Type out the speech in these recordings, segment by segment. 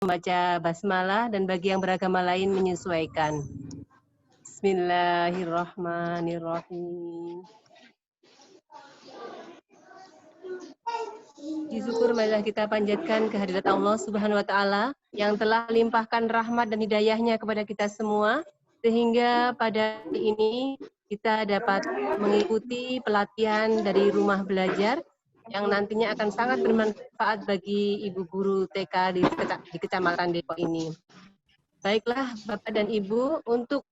membaca basmalah dan bagi yang beragama lain menyesuaikan. Bismillahirrahmanirrahim. Puji syukur marilah kita panjatkan kehadirat Allah Subhanahu wa taala yang telah melimpahkan rahmat dan hidayahnya kepada kita semua sehingga pada hari ini kita dapat mengikuti pelatihan dari rumah belajar yang nantinya akan sangat bermanfaat bagi ibu guru TK di Kecamatan Depok ini. Baiklah Bapak dan Ibu, untuk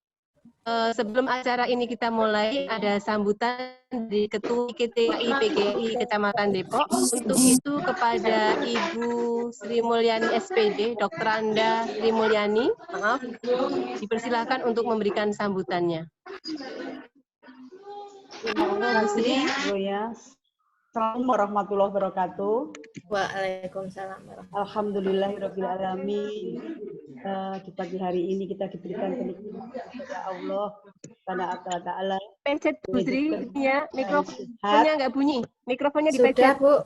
sebelum acara ini kita mulai, ada sambutan dari Ketua KTI PGRI Kecamatan Depok. Untuk itu kepada Ibu Sri Mulyani SPD, Dr. Anda Sri Mulyani, maaf, dipersilahkan untuk memberikan sambutannya. Terima kasih, Bu ya. Assalamualaikum warahmatullahi wabarakatuh. Waalaikumsalam. Alhamdulillahirabbil alamin. Di pagi hari ini kita diberikan kenikmatan kepada Allah Subhanahu taala. Pencet Bu Sri, mikrofonnya nggak bunyi. Mikrofonnya dipencet. Sudah, Bu.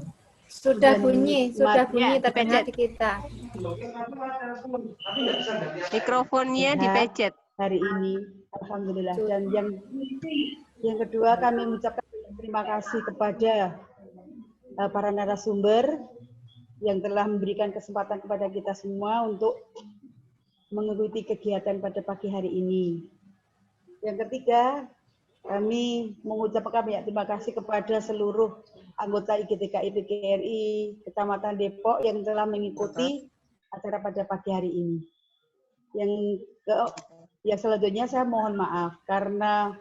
Sudah bunyi terdengar di kita. Mikrofonnya dipencet. Hari ini, alhamdulillah. Dan yang kedua kami mengucapkan terima kasih kepada para narasumber yang telah memberikan kesempatan kepada kita semua untuk mengikuti kegiatan pada pagi hari ini. Yang ketiga, kami mengucapkan banyak terima kasih kepada seluruh anggota IGTKI PGRI Kecamatan Depok yang telah mengikuti acara pada pagi hari ini. Yang selanjutnya saya mohon maaf karena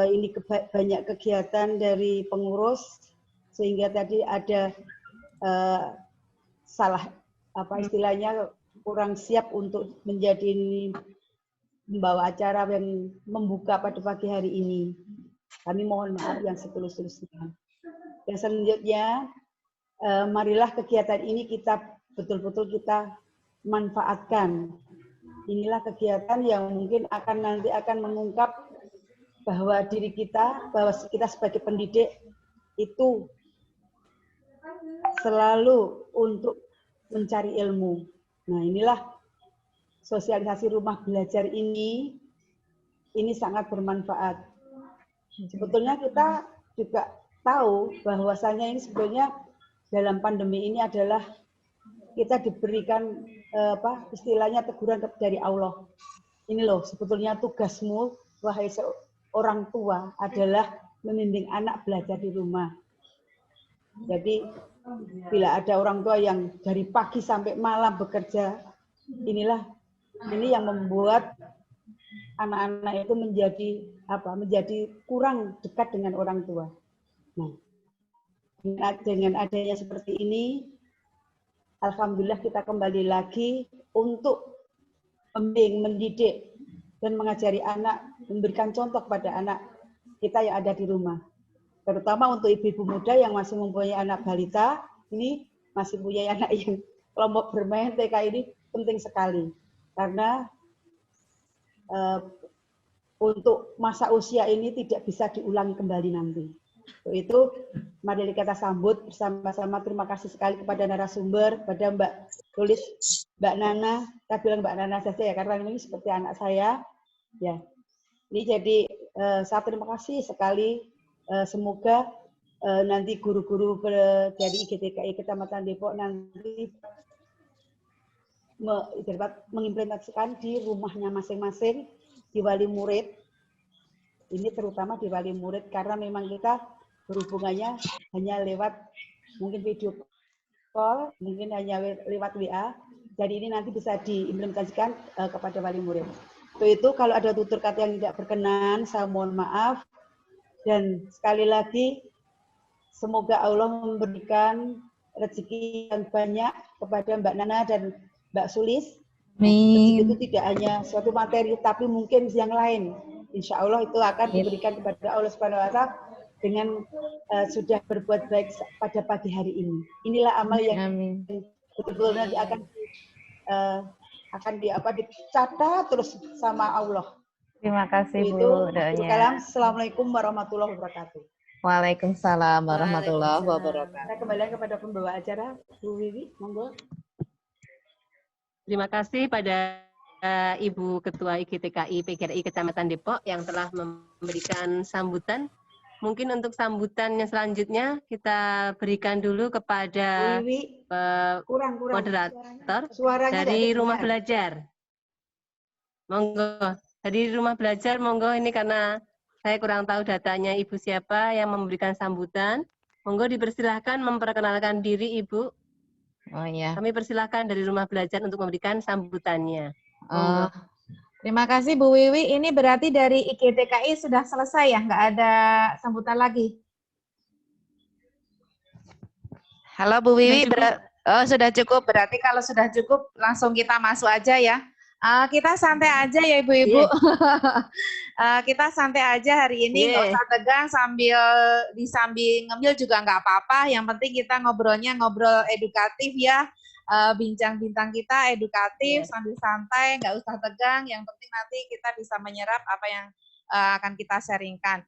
ini banyak kegiatan dari pengurus sehingga tadi ada salah istilahnya kurang siap untuk menjadi membawa acara yang membuka pada pagi hari ini. Kami mohon maaf yang setulus-tulusnya. Yang selanjutnya, marilah kegiatan ini kita betul-betul kita manfaatkan. Inilah kegiatan yang mungkin nanti akan mengungkap bahwa bahwa kita sebagai pendidik itu selalu untuk mencari ilmu. Nah, inilah sosialisasi rumah belajar ini sangat bermanfaat. Sebetulnya kita juga tahu bahwasanya ini sebetulnya dalam pandemi ini adalah kita diberikan istilahnya teguran dari Allah. Ini loh sebetulnya tugasmu wahai orang tua adalah membimbing anak belajar di rumah. Jadi bila ada orang tua yang dari pagi sampai malam bekerja, ini yang membuat anak-anak itu menjadi kurang dekat dengan orang tua. Nah, dengan adanya seperti ini, alhamdulillah kita kembali lagi untuk membimbing, mendidik dan mengajari anak, memberikan contoh pada anak kita yang ada di rumah. Terutama untuk ibu-ibu muda yang masih mempunyai anak balita, ini masih punya anak yang kelompok bermain TK ini penting sekali. Karena untuk masa usia ini tidak bisa diulangi kembali nanti. Untuk itu, mari kita sambut bersama-sama. Terima kasih sekali kepada narasumber, pada Mbak Tulis, Mbak Nana. Saya bilang Mbak Nana saja ya, karena ini seperti anak saya. Ya, ini jadi saya terima kasih sekali. Semoga nanti guru-guru dari IGTKI Kecamatan Depok nanti mengimplementasikan di rumahnya masing-masing, di wali murid. Ini terutama di wali murid karena memang kita berhubungannya hanya lewat mungkin video call, mungkin hanya lewat WA. Jadi ini nanti bisa diimplementasikan kepada wali murid. Untuk itu kalau ada tutur kata yang tidak berkenan, saya mohon maaf. Dan sekali lagi, semoga Allah memberikan rezeki yang banyak kepada Mbak Nana dan Mbak Sulis. Rezeki itu tidak hanya suatu materi, tapi mungkin yang lain. Insya Allah itu akan diberikan kepada Allah Subhanahu wa Ta'ala dengan sudah berbuat baik pada pagi hari ini. Inilah amal yang betul-betul nanti akan dicatat terus sama Allah. Terima kasih Bu doanya. Assalamualaikum warahmatullahi wabarakatuh. Waalaikumsalam warahmatullahi wabarakatuh. Saya kembali kepada pembawa acara Bu Wiwi, monggo. Terima kasih pada Ibu Ketua IGTKI PGRI Kecamatan Depok yang telah memberikan sambutan. Mungkin untuk sambutannya selanjutnya kita berikan dulu kepada moderator dari Rumah Belajar. Monggo, dari Rumah Belajar, monggo ini karena saya kurang tahu datanya Ibu siapa yang memberikan sambutan. Monggo dipersilahkan memperkenalkan diri Ibu. Oh iya. Kami persilahkan dari Rumah Belajar untuk memberikan sambutannya. Terima kasih Bu Wiwi. Ini berarti dari IGTKI sudah selesai ya? Nggak ada sambutan lagi? Halo Bu Wiwi, sudah cukup. Berarti kalau sudah cukup langsung kita masuk aja ya. Kita santai aja ya Ibu-Ibu. Kita santai aja hari ini, nggak usah tegang sambil ngemil juga nggak apa-apa. Yang penting kita ngobrolnya ngobrol edukatif ya. Bincang-bincang kita edukatif sambil santai, nggak usah tegang. Yang penting nanti kita bisa menyerap apa yang akan kita sharingkan.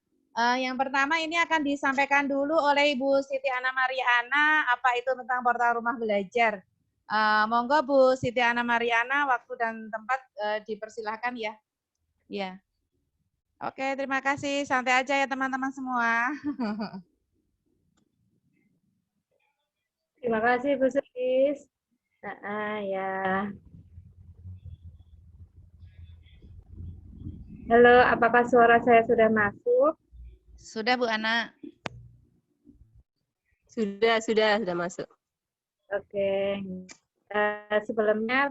Yang pertama ini akan disampaikan dulu oleh Ibu Siti Ana Mariana, apa itu tentang portal Rumah Belajar. Monggo Bu Siti Ana Mariana, waktu dan tempat dipersilahkan ya. Ya. Oke, terima kasih. Santai aja ya teman-teman semua. Terima kasih Bu Sulis. Ya. Halo, apakah suara saya sudah masuk? Sudah Bu Ana. Sudah masuk. Oke. Sebelumnya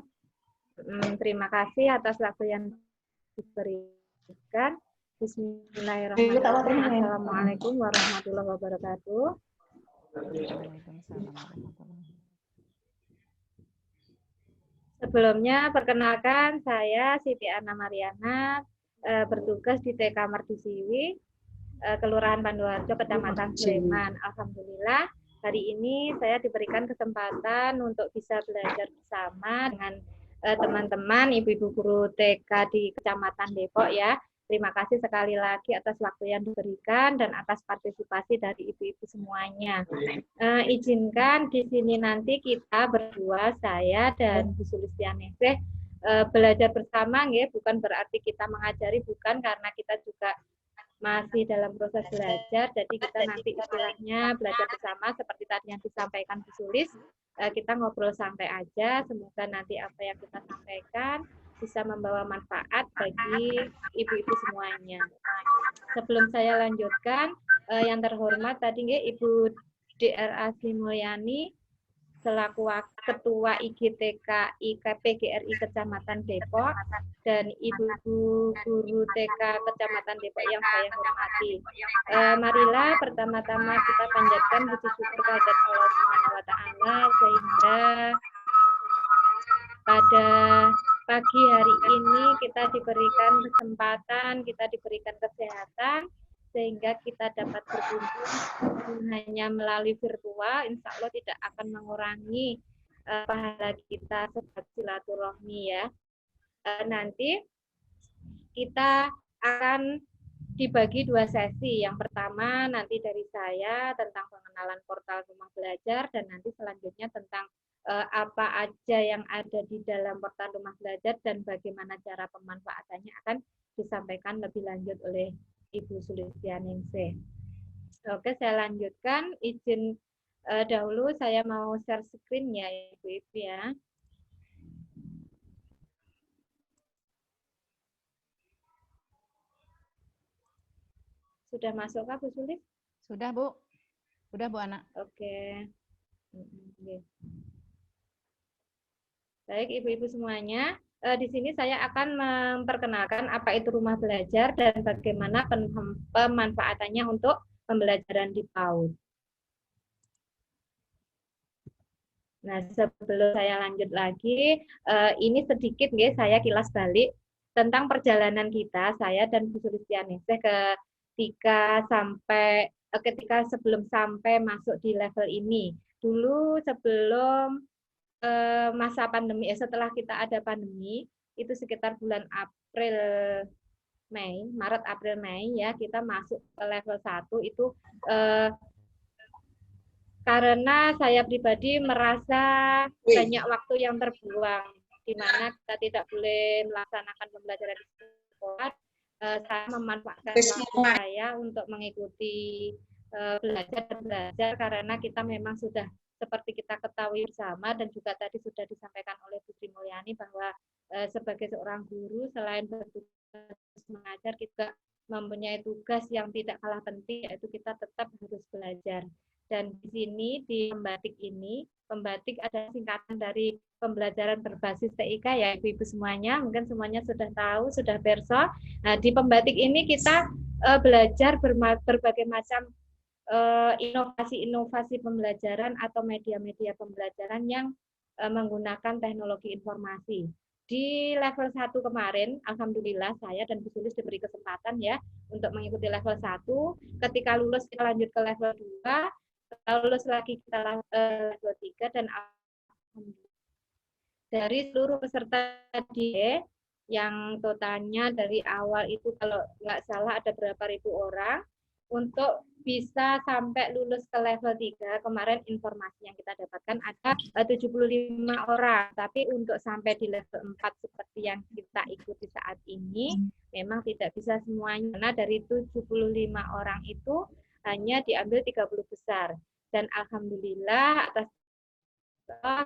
terima kasih atas waktu yang diberikan. Bismillahirrahmanirrahim. Assalamualaikum warahmatullahi wabarakatuh. Sebelumnya perkenalkan saya Siti Ana Mariana, bertugas di TK Merdisiwi, Kelurahan Pandoarjo, Kecamatan Sleman. Alhamdulillah hari ini saya diberikan kesempatan untuk bisa belajar bersama dengan teman-teman ibu-ibu guru TK di Kecamatan Depok ya. Terima kasih sekali lagi atas waktu yang diberikan dan atas partisipasi dari ibu-ibu semuanya. Izinkan di sini nanti kita berdua, saya dan Bu Sulistianingsih, belajar bersama, ya. Bukan berarti kita mengajari, bukan, karena kita juga masih dalam proses belajar, jadi kita nanti istilahnya belajar bersama seperti tadi yang disampaikan Bu Sulis, kita ngobrol santai aja, semoga nanti apa yang kita sampaikan bisa membawa manfaat bagi ibu-ibu semuanya. Sebelum saya lanjutkan, yang terhormat tadi Ibu Dra. Sri Mulyani, selaku Ketua IGTKI PGRI Kecamatan Depok, dan Ibu Guru TK Kecamatan Depok yang saya hormati. Marilah pertama-tama kita panjatkan puji syukur kehadirat Allah Subhanahu wa Ta'ala sehingga pada pagi hari ini kita diberikan kesempatan, kita diberikan kesehatan, sehingga kita dapat berkumpul hanya melalui virtual, insya Allah tidak akan mengurangi pahala kita sebagai silaturahmi ya. Nanti kita akan dibagi dua sesi. Yang pertama nanti dari saya tentang pengenalan portal Rumah Belajar, dan nanti selanjutnya tentang apa aja yang ada di dalam portal Rumah Belajar dan bagaimana cara pemanfaatannya akan disampaikan lebih lanjut oleh Ibu Sulistianingsih. Oke, saya lanjutkan. Izin dahulu saya mau share screen ya Ibu-Ibu ya. Sudah masuk kah Bu Sulis? Sudah Bu. Sudah Bu Ana. Oke. Baik Ibu-Ibu semuanya. Di sini saya akan memperkenalkan apa itu Rumah Belajar dan bagaimana pemanfaatannya untuk pembelajaran di PAUD. Nah, sebelum saya lanjut lagi, ini sedikit saya kilas balik tentang perjalanan kita, saya dan Bu Sulistianingsih ketika sebelum sampai masuk di level ini. Dulu sebelum masa pandemi, setelah kita ada pandemi, itu sekitar bulan Maret, April, Mei ya, kita masuk ke level 1 itu karena saya pribadi merasa banyak waktu yang terbuang. di mana kita tidak boleh melaksanakan pembelajaran di sekolah, saya memanfaatkan waktu saya untuk mengikuti belajar karena kita memang sudah seperti kita ketahui bersama dan juga tadi sudah disampaikan oleh Bu Sri Mulyani bahwa sebagai seorang guru selain bertugas mengajar kita mempunyai tugas yang tidak kalah penting, yaitu kita tetap harus belajar. Dan di sini di pembatik ini, pembatik ada singkatan dari pembelajaran berbasis TIK ya Ibu-ibu semuanya, mungkin semuanya sudah tahu, sudah perso. Nah, di pembatik ini kita belajar berbagai macam inovasi-inovasi pembelajaran atau media-media pembelajaran yang menggunakan teknologi informasi. Di level 1 kemarin, alhamdulillah saya dan Bu Sulis diberi kesempatan ya untuk mengikuti level 1. Ketika lulus kita lanjut ke level 2, lulus lagi kita level 3 dan alhamdulillah dari seluruh peserta DE yang totalnya dari awal itu kalau nggak salah ada berapa ribu orang, untuk bisa sampai lulus ke level 3, kemarin informasi yang kita dapatkan ada 75 orang, tapi untuk sampai di level 4 seperti yang kita ikuti saat ini, memang tidak bisa semuanya, karena dari 75 orang itu hanya diambil 30 besar. Dan alhamdulillah atas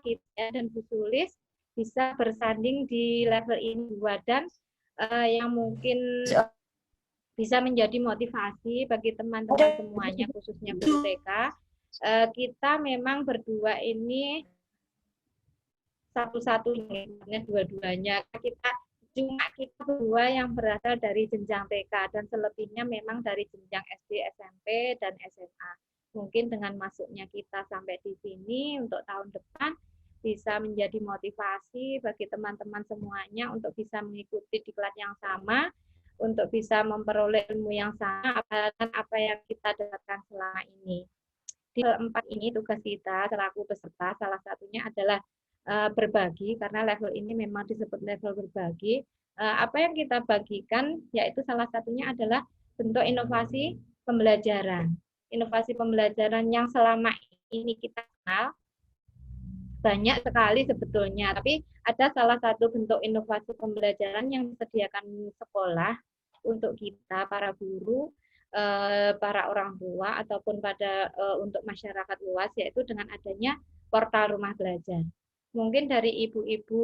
kita dan Bu Sulis bisa bersanding di level ini 2, dan yang mungkin bisa menjadi motivasi bagi teman-teman semuanya, khususnya guru TK. Kita memang berdua ini satu-satunya, dua-duanya. Cuma kita berdua yang berasal dari jenjang TK, dan selebihnya memang dari jenjang SD, SMP, dan SMA. Mungkin dengan masuknya kita sampai di sini untuk tahun depan, bisa menjadi motivasi bagi teman-teman semuanya untuk bisa mengikuti di kelas yang sama, untuk bisa memperoleh ilmu yang sama apa yang kita dapatkan selama ini. Di level 4 ini tugas kita selaku peserta salah satunya adalah berbagi, karena level ini memang disebut level berbagi. Apa yang kita bagikan yaitu salah satunya adalah bentuk inovasi pembelajaran. Inovasi pembelajaran yang selama ini kita kenal banyak sekali sebetulnya, tapi ada salah satu bentuk inovasi pembelajaran yang disediakan sekolah untuk kita, para guru, para orang tua, ataupun untuk masyarakat luas, yaitu dengan adanya portal rumah belajar. Mungkin dari ibu-ibu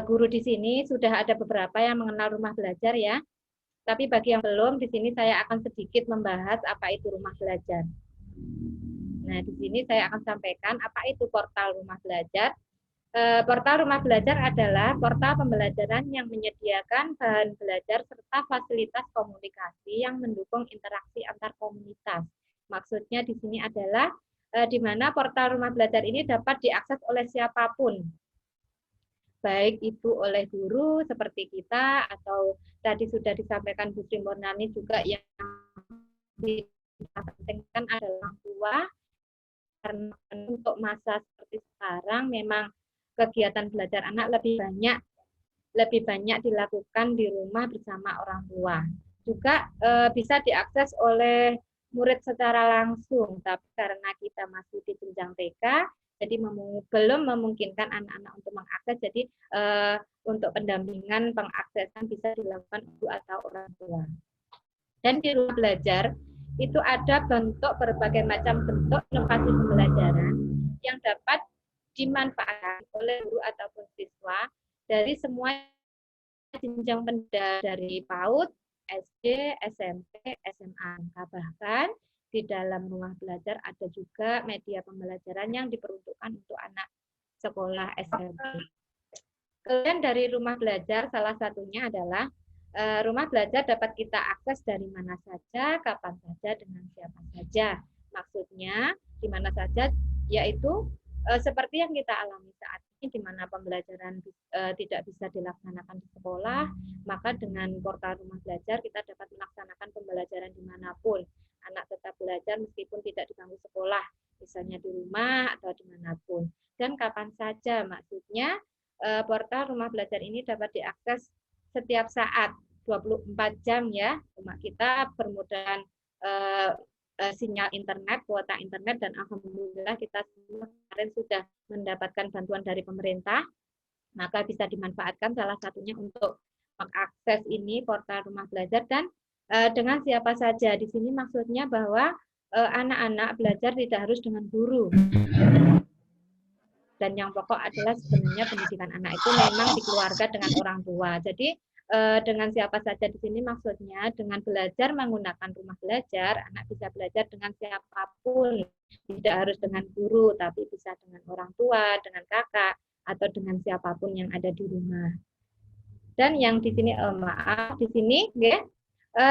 guru di sini sudah ada beberapa yang mengenal rumah belajar ya, tapi bagi yang belum, di sini saya akan sedikit membahas apa itu rumah belajar. Nah, di sini saya akan sampaikan apa itu portal rumah belajar. Portal rumah belajar adalah portal pembelajaran yang menyediakan bahan belajar serta fasilitas komunikasi yang mendukung interaksi antar komunitas. Maksudnya di sini adalah di mana portal rumah belajar ini dapat diakses oleh siapapun, baik itu oleh guru seperti kita, atau tadi sudah disampaikan Bu Sri Mulyani juga yang dipentingkan adalah orang tua. Karena untuk masa seperti sekarang memang kegiatan belajar anak lebih banyak dilakukan di rumah bersama orang tua. Juga bisa diakses oleh murid secara langsung, tapi karena kita masih di jenjang TK, jadi belum memungkinkan anak-anak untuk mengakses. Jadi untuk pendampingan pengaksesan bisa dilakukan ibu atau orang tua. Dan di rumah belajar itu ada berbagai macam bentuk inovasi pembelajaran yang dapat dimanfaatkan oleh guru ataupun siswa dari semua jenjang pendidikan, dari PAUD, SD, SMP, SMA. Bahkan di dalam rumah belajar ada juga media pembelajaran yang diperuntukkan untuk anak sekolah SMP. Kemudian dari rumah belajar salah satunya adalah rumah belajar dapat kita akses dari mana saja, kapan saja, dengan siapa saja. Maksudnya di mana saja, yaitu seperti yang kita alami saat ini, di mana pembelajaran tidak bisa dilaksanakan di sekolah, maka dengan portal rumah belajar kita dapat melaksanakan pembelajaran dimanapun. Anak tetap belajar meskipun tidak diganggu sekolah, misalnya di rumah atau dimanapun. Dan kapan saja, maksudnya portal rumah belajar ini dapat diakses setiap saat, 24 jam ya. Cuma kita bermudahan sinyal internet, kuota internet, dan alhamdulillah kita semua kemarin sudah mendapatkan bantuan dari pemerintah, maka bisa dimanfaatkan salah satunya untuk mengakses ini portal rumah belajar dan dengan siapa saja. Di sini maksudnya bahwa anak-anak belajar tidak harus dengan guru. Dan yang pokok adalah sebenarnya pendidikan anak itu memang dikeluarga dengan orang tua. Jadi dengan siapa saja di sini maksudnya dengan belajar menggunakan rumah belajar, anak bisa belajar dengan siapapun, tidak harus dengan guru, tapi bisa dengan orang tua, dengan kakak, atau dengan siapapun yang ada di rumah. Dan yang di sini maaf di sini, ya,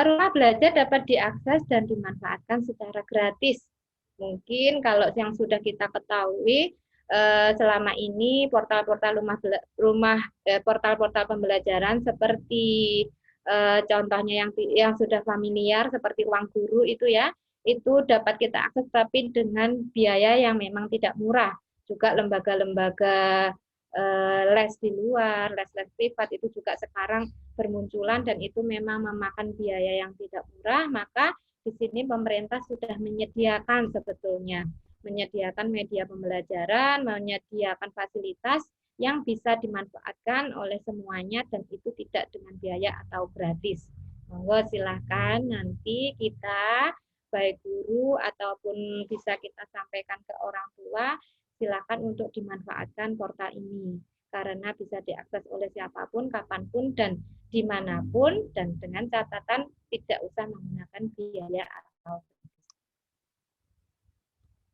rumah belajar dapat diakses dan dimanfaatkan secara gratis. Mungkin kalau yang sudah kita ketahui selama ini portal-portal portal-portal pembelajaran seperti contohnya yang sudah familiar seperti Ruang Guru itu ya, itu dapat kita akses tapi dengan biaya yang memang tidak murah. Juga lembaga-lembaga les di luar, les-les privat itu juga sekarang bermunculan dan itu memang memakan biaya yang tidak murah, maka di sini pemerintah sudah menyediakan sebetulnya menyediakan media pembelajaran, menyediakan fasilitas yang bisa dimanfaatkan oleh semuanya dan itu tidak dengan biaya atau gratis. Monggo silahkan nanti kita baik guru ataupun bisa kita sampaikan ke orang tua, silakan untuk dimanfaatkan portal ini karena bisa diakses oleh siapapun, kapanpun dan dimanapun dan dengan catatan tidak usah menggunakan biaya atau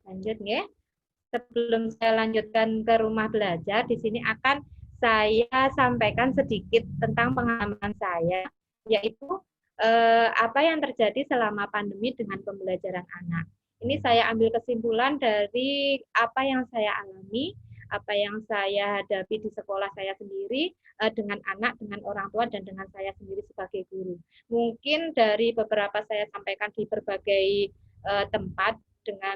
lanjut ya. Sebelum saya lanjutkan ke rumah belajar, di sini akan saya sampaikan sedikit tentang pengalaman saya, yaitu apa yang terjadi selama pandemi dengan pembelajaran anak. Ini saya ambil kesimpulan dari apa yang saya alami, apa yang saya hadapi di sekolah saya sendiri, dengan anak, dengan orang tua, dan dengan saya sendiri sebagai guru. Mungkin dari beberapa saya sampaikan di berbagai tempat dengan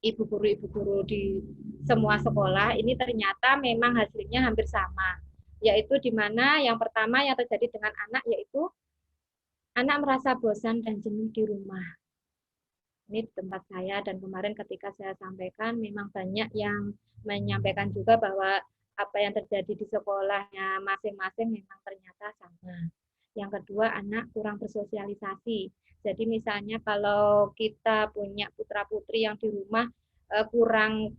ibu guru di semua sekolah, ini ternyata memang hasilnya hampir sama. Yaitu di mana yang pertama yang terjadi dengan anak, yaitu anak merasa bosan dan jenuh di rumah. Ini di tempat saya dan kemarin ketika saya sampaikan, memang banyak yang menyampaikan juga bahwa apa yang terjadi di sekolahnya masing-masing memang ternyata sama. Yang kedua, anak kurang bersosialisasi. Jadi misalnya kalau kita punya putra-putri yang di rumah kurang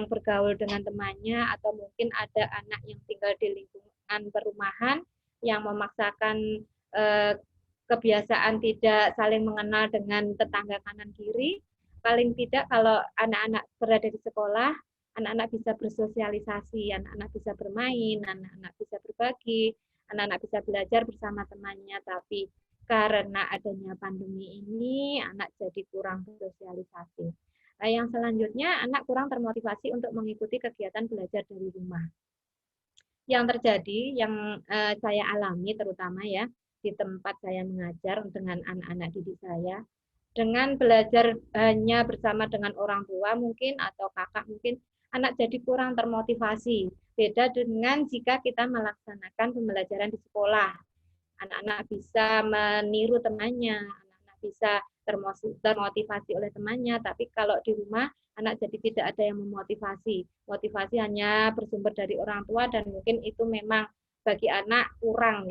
bergaul dengan temannya atau mungkin ada anak yang tinggal di lingkungan perumahan yang memaksakan kebiasaan tidak saling mengenal dengan tetangga kanan kiri, paling tidak kalau anak-anak berada di sekolah, anak-anak bisa bersosialisasi, anak-anak bisa bermain, anak-anak bisa berbagi, anak-anak bisa belajar bersama temannya, tapi karena adanya pandemi ini, anak jadi kurang bersosialisasi. Nah, yang selanjutnya, anak kurang termotivasi untuk mengikuti kegiatan belajar dari rumah. Yang terjadi, yang saya alami terutama ya, di tempat saya mengajar dengan anak-anak didik saya, dengan belajar hanya bersama dengan orang tua mungkin, atau kakak mungkin, anak jadi kurang termotivasi. Beda dengan jika kita melaksanakan pembelajaran di sekolah. Anak-anak bisa meniru temannya, anak-anak bisa termotivasi oleh temannya, tapi kalau di rumah anak jadi tidak ada yang memotivasi. Motivasi hanya bersumber dari orang tua dan mungkin itu memang bagi anak kurang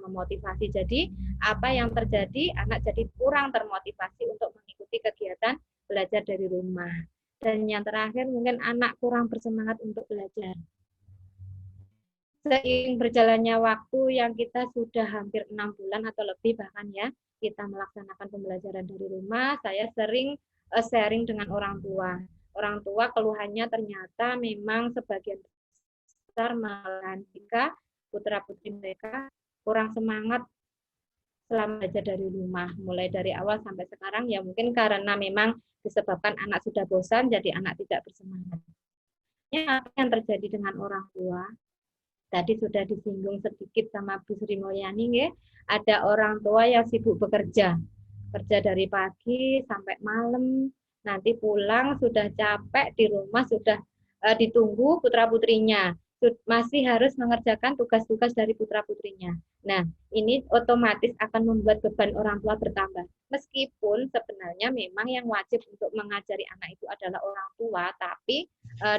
memotivasi. Jadi apa yang terjadi, anak jadi kurang termotivasi untuk mengikuti kegiatan belajar dari rumah. Dan yang terakhir mungkin anak kurang bersemangat untuk belajar. Seiring berjalannya waktu yang kita sudah hampir 6 bulan atau lebih bahkan ya, kita melaksanakan pembelajaran dari rumah, saya sering sharing dengan orang tua. Orang tua keluhannya ternyata memang sebagian besar malahan jika putra-putri mereka kurang semangat selama belajar dari rumah. Mulai dari awal sampai sekarang ya mungkin karena memang disebabkan anak sudah bosan, jadi anak tidak bersemangat. Apa yang terjadi dengan orang tua? Tadi sudah disinggung sedikit sama Bu Sri Mulyani, ya. Ada orang tua yang sibuk bekerja dari pagi sampai malam, nanti pulang sudah capek, di rumah sudah ditunggu putra-putrinya. masih harus mengerjakan tugas-tugas dari putra-putrinya. Nah, ini otomatis akan membuat beban orang tua bertambah. Meskipun sebenarnya memang yang wajib untuk mengajari anak itu adalah orang tua, tapi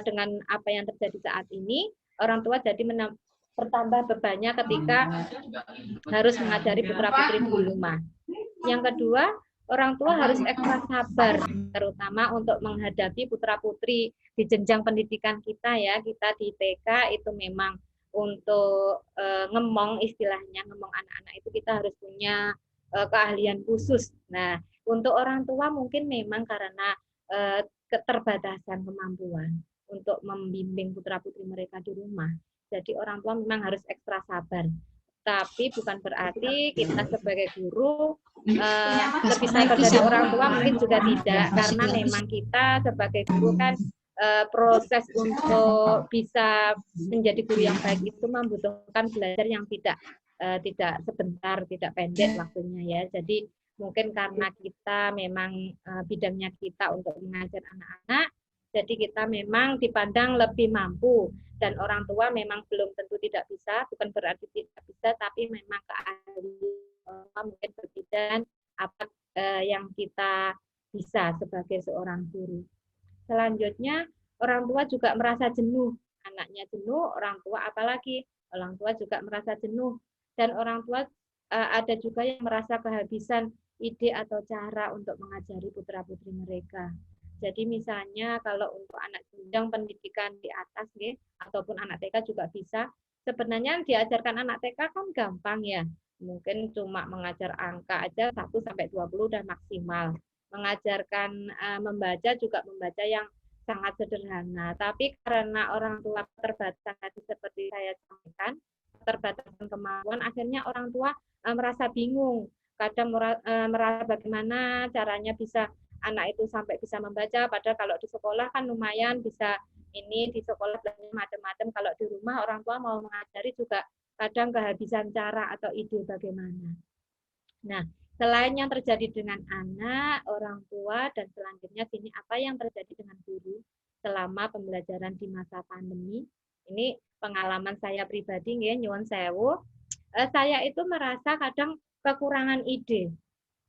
dengan apa yang terjadi saat ini, orang tua jadi bertambah bebannya ketika harus mengajari putra-putri di rumah. Yang kedua, orang tua harus ekstra sabar, terutama untuk menghadapi putra-putri di jenjang pendidikan kita ya. Kita di TK itu memang untuk ngemong, istilahnya ngemong anak-anak itu kita harus punya keahlian khusus. Nah, untuk orang tua mungkin memang karena keterbatasan kemampuan untuk membimbing putra-putri mereka di rumah. Jadi orang tua memang harus ekstra sabar. Tapi bukan berarti kita sebagai guru lebih sabar dari orang tua, mungkin juga tidak. Karena memang kita sebagai guru kan proses untuk bisa menjadi guru yang baik itu membutuhkan belajar yang tidak sebentar, tidak pendek waktunya ya. Jadi mungkin karena kita memang bidangnya kita untuk mengajar anak-anak, jadi kita memang dipandang lebih mampu, dan orang tua memang belum tentu tidak bisa, bukan berarti tidak bisa, tapi memang keahlian mungkin berbeda apa yang kita bisa sebagai seorang guru. Selanjutnya, orang tua juga merasa jenuh. Anaknya jenuh, orang tua apalagi, orang tua juga merasa jenuh. Dan orang tua ada juga yang merasa kehabisan ide atau cara untuk mengajari putra-putri mereka. Jadi misalnya kalau untuk anak jenjang pendidikan di atas ataupun anak TK juga bisa. Sebenarnya diajarkan anak TK kan gampang ya. Mungkin cuma mengajar angka aja 1 sampai 20 udah maksimal. Mengajarkan membaca juga membaca yang sangat sederhana. Tapi karena orang tua terbatas seperti saya sampaikan, keterbatasan kemampuan, akhirnya orang tua merasa bingung. Kadang merasa bagaimana caranya bisa anak itu sampai bisa membaca, padahal kalau di sekolah kan lumayan bisa ini, di sekolah belajar macam-macam, kalau di rumah orang tua mau mengajari juga kadang kehabisan cara atau ide bagaimana. Nah, selain yang terjadi dengan anak, orang tua, dan selanjutnya sini apa yang terjadi dengan guru selama pembelajaran di masa pandemi. Ini pengalaman saya pribadi, nyuwun sewu. Saya itu merasa kadang kekurangan ide.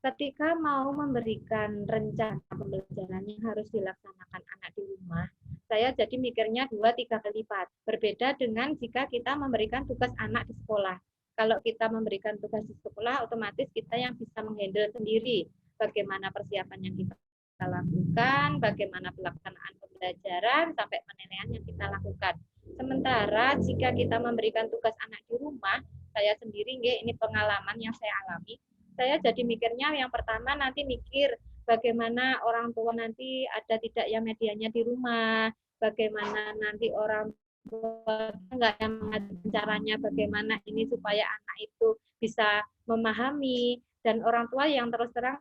Ketika mau memberikan rencana pembelajaran yang harus dilaksanakan anak di rumah, saya jadi mikirnya 2-3 kali lipat. Berbeda dengan jika kita memberikan tugas anak di sekolah. Kalau kita memberikan tugas di sekolah, otomatis kita yang bisa menghandle sendiri bagaimana persiapan yang kita lakukan, bagaimana pelaksanaan pembelajaran, sampai penilaian yang kita lakukan. Sementara jika kita memberikan tugas anak di rumah, saya sendiri, ini pengalaman yang saya alami, saya jadi mikirnya yang pertama nanti mikir bagaimana orang tua nanti ada tidak ya medianya di rumah, bagaimana nanti orang tua enggak yang mengajarkan caranya bagaimana ini supaya anak itu bisa memahami, dan orang tua yang terus terang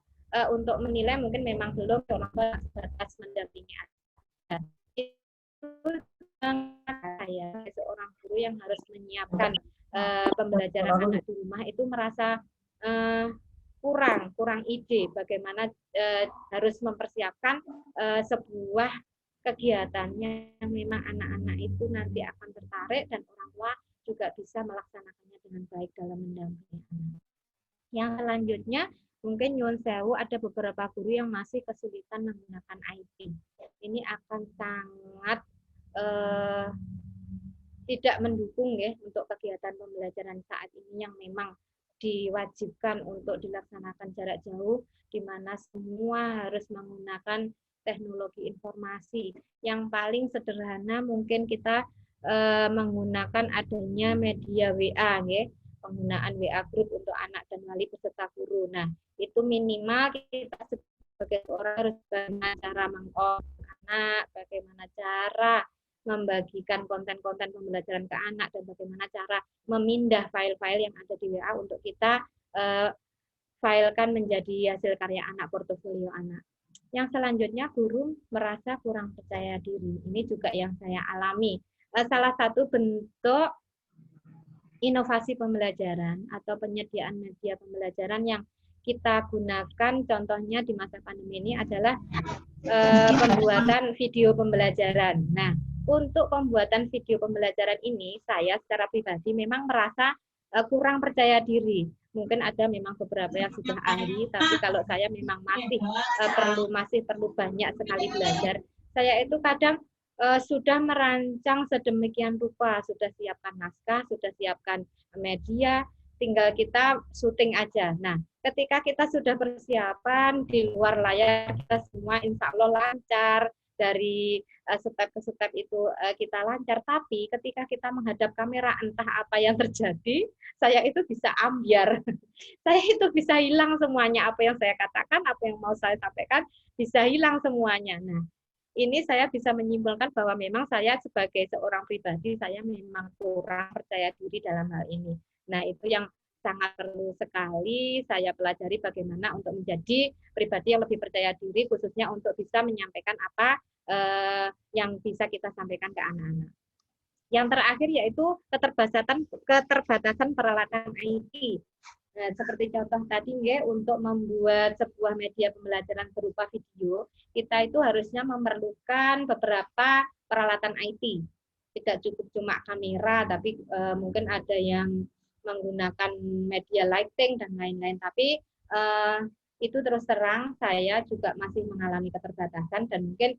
untuk menilai mungkin memang belum, orang tua batas mendampingi anak. Itu saya seorang guru yang harus menyiapkan pembelajaran anak di rumah itu merasa kurang ide bagaimana harus mempersiapkan sebuah kegiatannya yang memang anak-anak itu nanti akan tertarik dan orang tua juga bisa melaksanakannya dengan baik dalam mendampingi anak. Yang selanjutnya mungkin nyuwun sewu, ada beberapa guru yang masih kesulitan menggunakan IT. Ini akan sangat tidak mendukung ya untuk kegiatan pembelajaran saat ini yang memang diwajibkan untuk dilaksanakan jarak jauh, di mana semua harus menggunakan teknologi informasi. Yang paling sederhana mungkin kita menggunakan adanya media WA, ya, penggunaan WA group untuk anak dan wali beserta guru. Nah, itu minimal kita sebagai orang harus bagaimana cara mengkontak anak, bagaimana cara membagikan konten-konten pembelajaran ke anak, dan bagaimana cara memindah file-file yang ada di WA untuk kita filekan menjadi hasil karya anak, portofolio anak. Yang selanjutnya, guru merasa kurang percaya diri. Ini juga yang saya alami. Salah satu bentuk inovasi pembelajaran atau penyediaan media pembelajaran yang kita gunakan contohnya di masa pandemi ini adalah pembuatan video pembelajaran. Nah, untuk pembuatan video pembelajaran ini, saya secara pribadi memang merasa kurang percaya diri. Mungkin ada memang beberapa yang sudah ahli, tapi kalau saya memang masih perlu banyak sekali belajar. Saya itu kadang sudah merancang sedemikian rupa, sudah siapkan naskah, sudah siapkan media, tinggal kita syuting aja. Nah, ketika kita sudah persiapan di luar layar, kita semua insya Allah lancar, dari step ke step itu kita lancar, tapi ketika kita menghadap kamera entah apa yang terjadi, saya itu bisa ambiar. Saya itu bisa hilang semuanya, apa yang saya katakan, apa yang mau saya sampaikan, bisa hilang semuanya. Nah, ini saya bisa menyimpulkan bahwa memang saya sebagai seorang pribadi, saya memang kurang percaya diri dalam hal ini. Nah, itu yang sangat perlu sekali saya pelajari bagaimana untuk menjadi pribadi yang lebih percaya diri, khususnya untuk bisa menyampaikan apa yang bisa kita sampaikan ke anak-anak. Yang terakhir yaitu keterbatasan peralatan IT. Nah, seperti contoh tadi untuk membuat sebuah media pembelajaran berupa video, kita itu harusnya memerlukan beberapa peralatan IT. Tidak cukup cuma kamera, tapi mungkin ada yang menggunakan media lighting dan lain-lain. Tapi itu terus terang saya juga masih mengalami keterbatasan, dan mungkin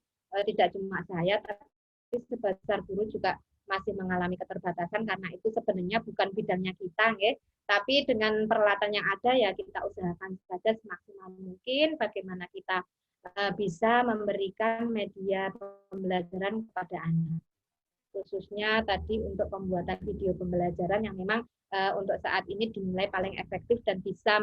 tidak cuma saya, tapi sebesar guru juga masih mengalami keterbatasan karena itu sebenarnya bukan bidangnya kita, tapi dengan peralatan yang ada ya kita usahakan saja semaksimal mungkin bagaimana kita bisa memberikan media pembelajaran kepada anak. Khususnya tadi untuk pembuatan video pembelajaran yang memang untuk saat ini dinilai paling efektif dan bisa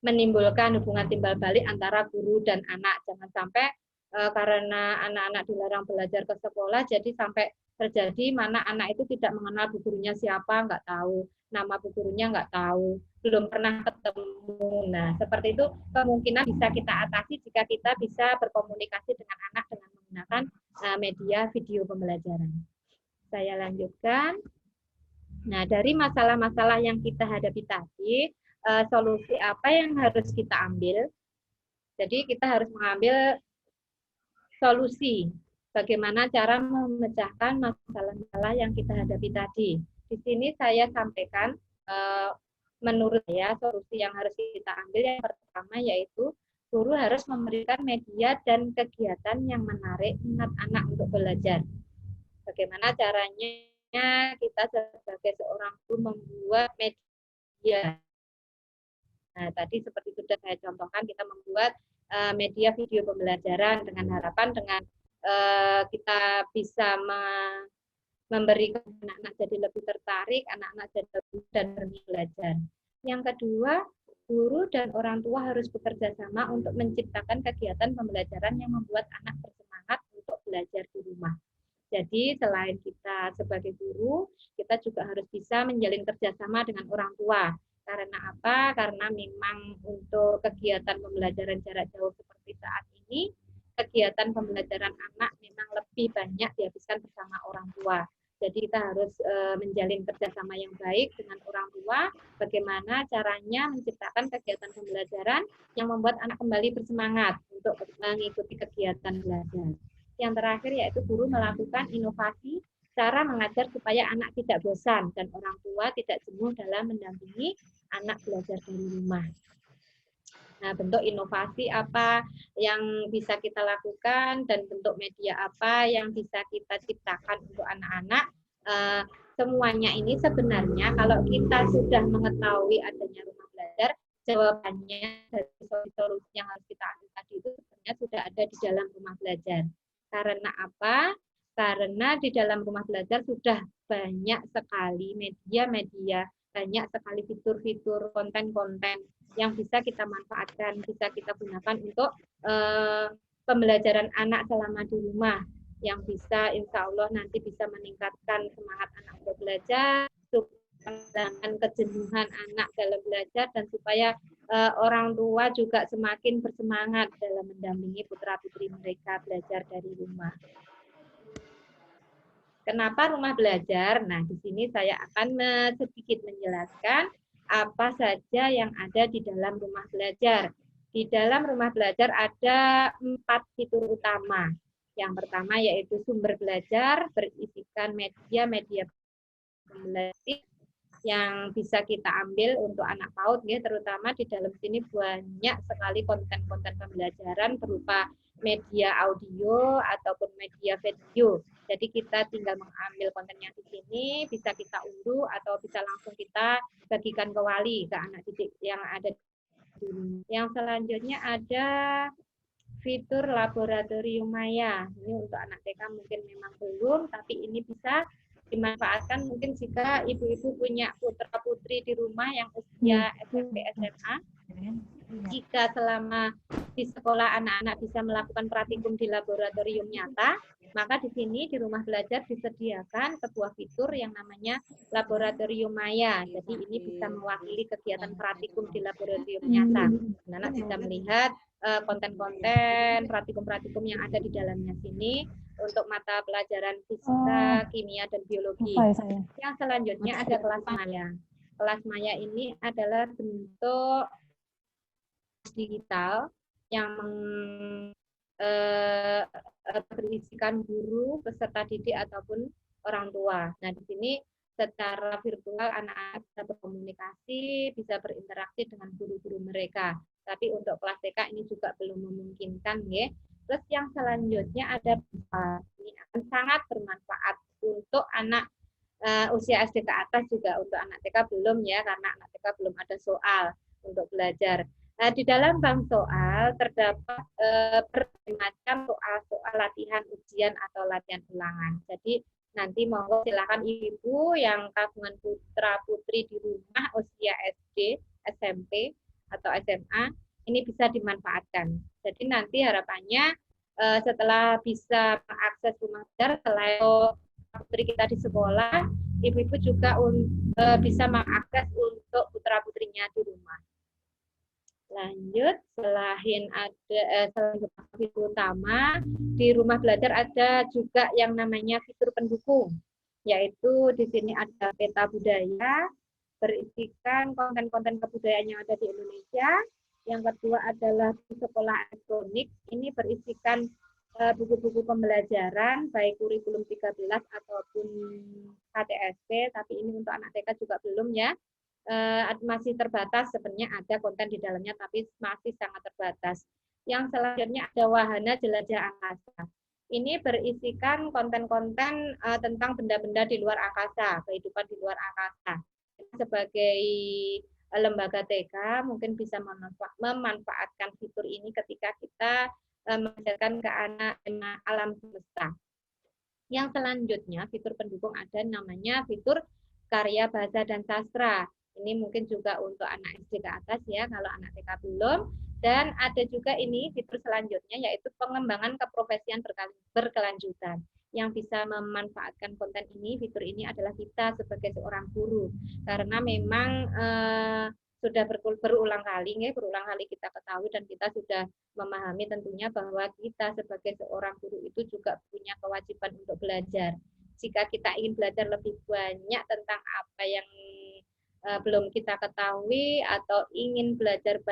menimbulkan hubungan timbal balik antara guru dan anak. Jangan sampai karena anak-anak dilarang belajar ke sekolah, jadi sampai terjadi mana anak itu tidak mengenal bu gurunya siapa, nggak tahu nama bu gurunya, nggak tahu, belum pernah ketemu. Nah, seperti itu kemungkinan bisa kita atasi jika kita bisa berkomunikasi dengan anak dengan menggunakan media video pembelajaran. Saya lanjutkan. Nah, dari masalah-masalah yang kita hadapi tadi, solusi apa yang harus kita ambil? Jadi kita harus mengambil solusi. Bagaimana cara memecahkan masalah-masalah yang kita hadapi tadi. Di sini saya sampaikan, menurut saya solusi yang harus kita ambil yang pertama yaitu guru harus memberikan media dan kegiatan yang menarik minat anak untuk belajar. Bagaimana caranya kita sebagai seorang guru membuat media. Nah, tadi seperti sudah saya contohkan, kita membuat media video pembelajaran dengan harapan dengan kita bisa memberikan anak-anak jadi lebih tertarik, anak-anak jadi lebih dan belajar. Yang kedua, guru dan orang tua harus bekerja sama untuk menciptakan kegiatan pembelajaran yang membuat anak bersemangat untuk belajar di rumah. Jadi selain kita sebagai guru, kita juga harus bisa menjalin kerjasama dengan orang tua. Karena apa? Karena memang untuk kegiatan pembelajaran jarak jauh seperti saat ini, kegiatan pembelajaran anak memang lebih banyak dihabiskan bersama orang tua. Jadi kita harus menjalin kerjasama yang baik dengan orang tua, bagaimana caranya menciptakan kegiatan pembelajaran yang membuat anak kembali bersemangat untuk mengikuti kegiatan belajar. Yang terakhir yaitu guru melakukan inovasi cara mengajar supaya anak tidak bosan dan orang tua tidak jenuh dalam mendampingi anak belajar dari rumah. Nah, bentuk inovasi apa yang bisa kita lakukan dan bentuk media apa yang bisa kita ciptakan untuk anak-anak. Semuanya ini sebenarnya kalau kita sudah mengetahui adanya rumah belajar, jawabannya dari solusi yang harus kita ambil tadi itu sebenarnya sudah ada di dalam rumah belajar. Karena apa? Karena di dalam rumah belajar sudah banyak sekali media-media, banyak sekali fitur-fitur, konten-konten yang bisa kita manfaatkan, bisa kita gunakan untuk pembelajaran anak selama di rumah, yang bisa insya Allah nanti bisa meningkatkan semangat anak untuk belajar, menghilangkan kejenuhan anak dalam belajar, dan supaya orang tua juga semakin bersemangat dalam mendampingi putra-putri mereka belajar dari rumah. Kenapa rumah belajar? Nah, di sini saya akan sedikit menjelaskan apa saja yang ada di dalam rumah belajar. Di dalam rumah belajar ada 4 fitur utama. Yang pertama yaitu sumber belajar berisikan media-media belajar yang bisa kita ambil untuk anak PAUD, ya, terutama di dalam sini banyak sekali konten-konten pembelajaran berupa media audio ataupun media video. Jadi kita tinggal mengambil konten yang di sini, bisa kita unduh atau bisa langsung kita bagikan ke wali, ke anak didik yang ada di sini. Yang selanjutnya ada fitur laboratorium maya. Ini untuk anak TK mungkin memang belum, tapi ini bisa dimanfaatkan mungkin jika ibu-ibu punya putra-putri di rumah yang usia SMP SMA. Jika selama di sekolah anak-anak bisa melakukan praktikum di laboratorium nyata, maka di sini di rumah belajar disediakan sebuah fitur yang namanya laboratorium maya. Jadi ini bisa mewakili kegiatan praktikum di laboratorium nyata. Anak bisa melihat konten-konten praktikum-praktikum yang ada di dalamnya sini untuk mata pelajaran fisika, kimia, dan biologi. Yang selanjutnya ada kelas maya. Kelas maya ini adalah bentuk digital yang berisikan guru, peserta didik, ataupun orang tua. Nah, di sini secara virtual anak-anak bisa berkomunikasi, bisa berinteraksi dengan guru-guru mereka. Tapi untuk kelas TK ini juga belum memungkinkan, ya. Terus yang selanjutnya ada ini akan sangat bermanfaat untuk anak usia SD ke atas, juga untuk anak TK belum, ya, karena anak TK belum ada soal untuk belajar. Nah, di dalam bank soal terdapat berbagai macam soal-soal latihan ujian atau latihan ulangan. Jadi nanti monggo silakan ibu yang kandungan putra putri di rumah usia SD, SMP atau SMA ini bisa dimanfaatkan. Jadi nanti harapannya setelah bisa mengakses rumah belajar, selain putri kita di sekolah, ibu-ibu juga bisa mengakses untuk putra putrinya di rumah. Lanjut, selain fitur utama, di rumah belajar ada juga yang namanya fitur pendukung, yaitu di sini ada peta budaya, berisikan konten-konten kebudayaan yang ada di Indonesia. Yang kedua adalah sekolah elektronik, ini berisikan buku-buku pembelajaran, baik kurikulum 13 ataupun KTSP, tapi ini untuk anak TK juga belum, ya. Masih terbatas, sebenarnya ada konten di dalamnya tapi masih sangat terbatas. Yang selanjutnya ada wahana jelajah angkasa. Ini berisikan konten-konten tentang benda-benda di luar angkasa, kehidupan di luar angkasa. Sebagai lembaga TK mungkin bisa memanfaatkan fitur ini ketika kita mengajarkan ke anak alam semesta. Yang selanjutnya fitur pendukung ada namanya fitur karya bahasa dan sastra. Ini mungkin juga untuk anak SD ke atas, ya, kalau anak TK belum. Dan ada juga ini fitur selanjutnya yaitu pengembangan keprofesian berkelanjutan. Yang bisa memanfaatkan konten ini, fitur ini adalah kita sebagai seorang guru. Karena memang sudah berulang kali kita ketahui dan kita sudah memahami tentunya bahwa kita sebagai seorang guru itu juga punya kewajiban untuk belajar. Jika kita ingin belajar lebih banyak tentang apa yang belum kita ketahui atau ingin belajar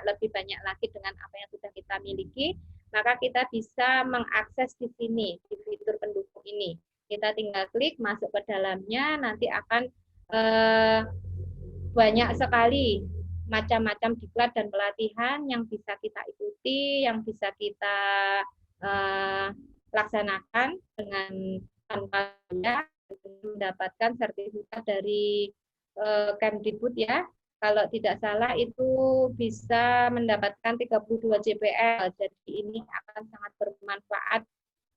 lebih banyak lagi dengan apa yang sudah kita miliki, maka kita bisa mengakses di sini, di fitur pendukung ini. Kita tinggal klik masuk ke dalamnya, nanti akan banyak sekali macam-macam diklat dan pelatihan yang bisa kita ikuti, yang bisa kita laksanakan dengan tanpa mendapatkan sertifikat dari Kemdikbud, ya. Kalau tidak salah itu bisa mendapatkan 32 JPL. Jadi ini akan sangat bermanfaat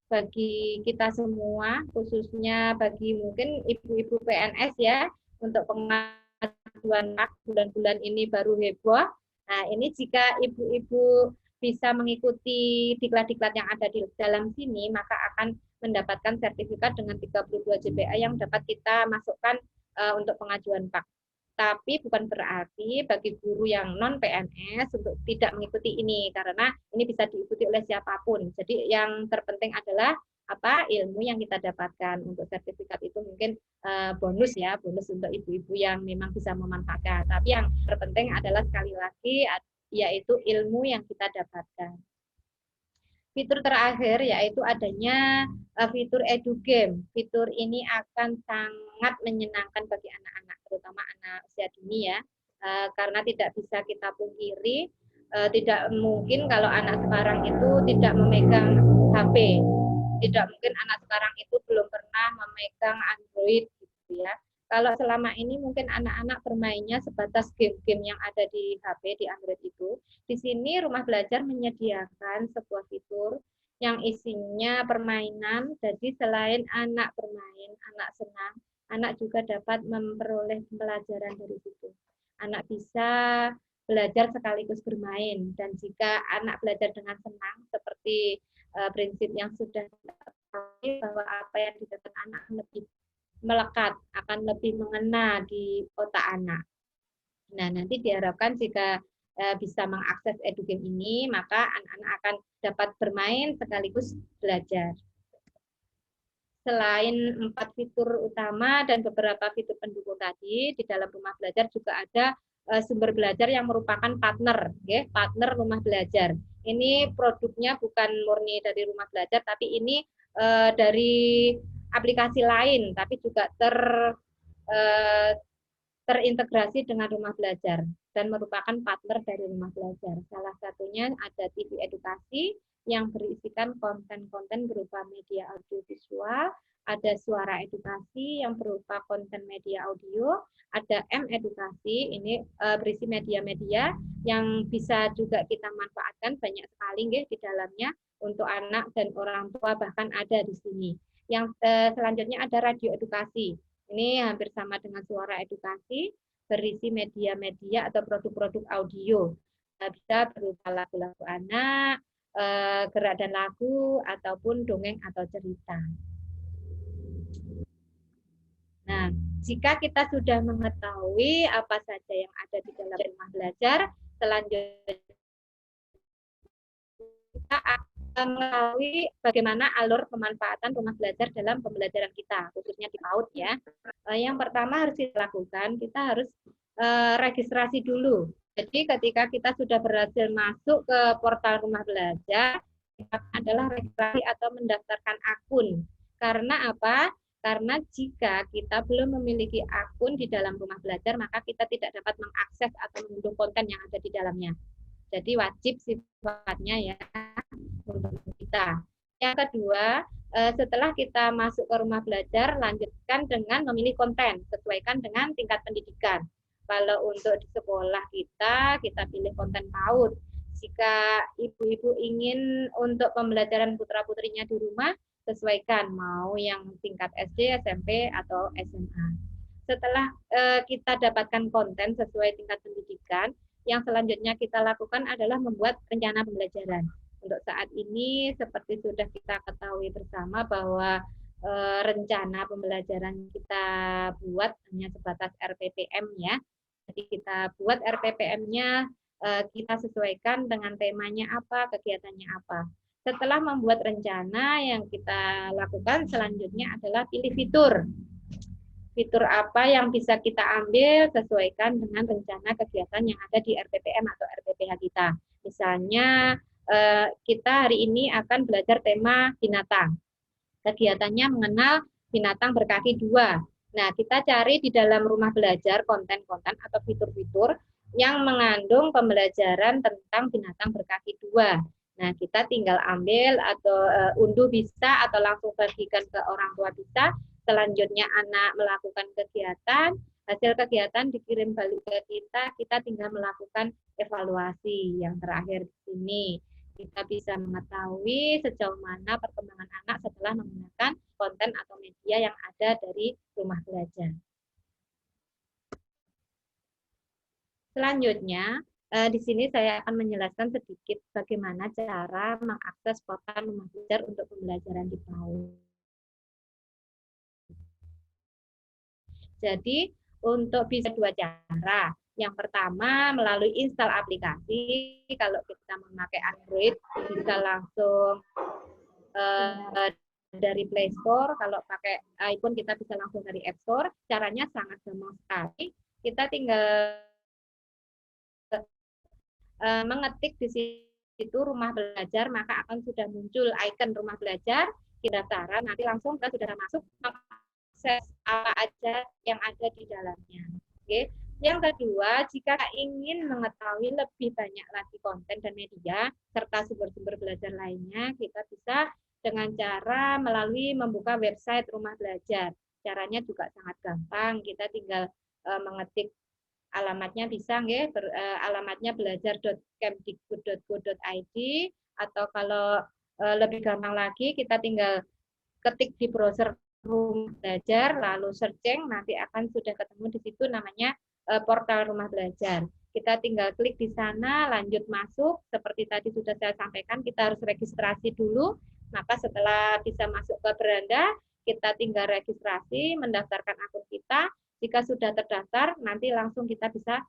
bagi kita semua, khususnya bagi mungkin ibu-ibu PNS, ya, untuk pengajuan bulan-bulan ini baru heboh. Nah, ini jika ibu-ibu bisa mengikuti diklat-diklat yang ada di dalam sini, maka akan mendapatkan sertifikat dengan 32 JPL yang dapat kita masukkan untuk pengajuan PAK. Tapi bukan berarti bagi guru yang non PNS untuk tidak mengikuti ini, karena ini bisa diikuti oleh siapapun. Jadi yang terpenting adalah apa ilmu yang kita dapatkan. Untuk sertifikat itu mungkin bonus, ya, bonus untuk ibu-ibu yang memang bisa memanfaatkan. Tapi yang terpenting adalah sekali lagi yaitu ilmu yang kita dapatkan. Fitur terakhir yaitu adanya fitur EduGame. Fitur ini akan sangat menyenangkan bagi anak-anak, terutama anak usia dini ya, karena tidak bisa kita pungkiri, tidak mungkin kalau anak sekarang itu tidak memegang HP. Tidak mungkin anak sekarang itu belum pernah memegang Android gitu ya. Kalau selama ini mungkin anak-anak bermainnya sebatas game-game yang ada di HP, di Android itu. Di sini Rumah Belajar menyediakan sebuah fitur yang isinya permainan. Jadi selain anak bermain, anak senang, anak juga dapat memperoleh pelajaran dari situ. Anak bisa belajar sekaligus bermain. Dan jika anak belajar dengan senang, seperti prinsip yang sudah diketahui bahwa apa yang didapat anak lebih melekat, akan lebih mengena di otak anak. Nah, nanti diharapkan jika bisa mengakses EduGame ini, maka anak-anak akan dapat bermain sekaligus belajar. Selain 4 fitur utama dan beberapa fitur pendukung tadi, di dalam Rumah Belajar juga ada sumber belajar yang merupakan partner, ya, partner Rumah Belajar. Ini produknya bukan murni dari Rumah Belajar, tapi ini dari aplikasi lain, tapi juga terintegrasi dengan Rumah Belajar dan merupakan partner dari Rumah Belajar. Salah satunya ada TV Edukasi yang berisikan konten-konten berupa media audiovisual, ada Suara Edukasi yang berupa konten media audio, ada M-Edukasi, ini berisi media-media yang bisa juga kita manfaatkan banyak sekali di dalamnya untuk anak dan orang tua, bahkan ada di sini. Yang selanjutnya ada Radio Edukasi. Ini hampir sama dengan Suara Edukasi, berisi media-media atau produk-produk audio. Bisa berupa lagu-lagu anak, gerak dan lagu, ataupun dongeng atau cerita. Nah, jika kita sudah mengetahui apa saja yang ada di dalam Rumah Belajar, selanjutnya kita akan mengetahui bagaimana alur pemanfaatan Rumah Belajar dalam pembelajaran kita, khususnya di PAUD ya. Yang pertama harus dilakukan, kita harus registrasi dulu. Jadi ketika kita sudah berhasil masuk ke portal Rumah Belajar, adalah registrasi atau mendaftarkan akun. Karena apa? Karena jika kita belum memiliki akun di dalam Rumah Belajar, maka kita tidak dapat mengakses atau mengunduh konten yang ada di dalamnya. Jadi wajib sifatnya ya untuk kita. Yang kedua, setelah kita masuk ke Rumah Belajar, lanjutkan dengan memilih konten, sesuaikan dengan tingkat pendidikan. Kalau untuk di sekolah kita pilih konten PAUD. Jika ibu-ibu ingin untuk pembelajaran putra-putrinya di rumah, sesuaikan mau yang tingkat SD, SMP, atau SMA. Setelah kita dapatkan konten sesuai tingkat pendidikan, yang selanjutnya kita lakukan adalah membuat rencana pembelajaran. Untuk saat ini, seperti sudah kita ketahui bersama bahwa rencana pembelajaran kita buat hanya sebatas RPPM ya. Jadi kita buat RPPM-nya, kita sesuaikan dengan temanya apa, kegiatannya apa. Setelah membuat rencana, yang kita lakukan selanjutnya adalah pilih fitur. Fitur apa yang bisa kita ambil, sesuaikan dengan rencana kegiatan yang ada di RPPM atau RPPH kita. Misalnya, kita hari ini akan belajar tema binatang. Kegiatannya mengenal binatang berkaki 2. Nah, kita cari di dalam Rumah Belajar konten-konten atau fitur-fitur yang mengandung pembelajaran tentang binatang berkaki 2. Nah, kita tinggal ambil atau unduh bisa, atau langsung bagikan ke orang tua bisa. Selanjutnya anak melakukan kegiatan, hasil kegiatan dikirim balik ke kita tinggal melakukan evaluasi. Yang terakhir di sini, kita bisa mengetahui sejauh mana perkembangan anak setelah menggunakan konten atau media yang ada dari Rumah Belajar. Selanjutnya, di sini saya akan menjelaskan sedikit bagaimana cara mengakses portal Rumah Belajar untuk pembelajaran di PAUD. Jadi, untuk bisa 2 cara. Yang pertama, melalui install aplikasi. Kalau kita memakai Android, bisa langsung dari Play Store. Kalau pakai iPhone, kita bisa langsung dari App Store. Caranya sangat gampang sekali. Kita tinggal mengetik di sini itu rumah belajar, maka akan sudah muncul icon rumah belajar, pendaftaran, nanti langsung kita sudah masuk akses apa aja yang ada di dalamnya. Oke. Yang kedua, jika ingin mengetahui lebih banyak lagi konten dan media serta sumber-sumber belajar lainnya, kita bisa dengan cara melalui membuka website rumah belajar. Caranya juga sangat gampang, kita tinggal mengetik alamatnya bisa nggih, alamatnya belajar.kemdikbud.go.id, atau kalau lebih gampang lagi kita tinggal ketik di browser rumah belajar lalu searching, nanti akan sudah ketemu di situ namanya portal rumah belajar. Kita tinggal klik di sana, lanjut masuk. Seperti tadi sudah saya sampaikan, kita harus registrasi dulu. Maka setelah bisa masuk ke beranda, kita tinggal registrasi, mendaftarkan akun kita. Jika sudah terdaftar, nanti langsung kita bisa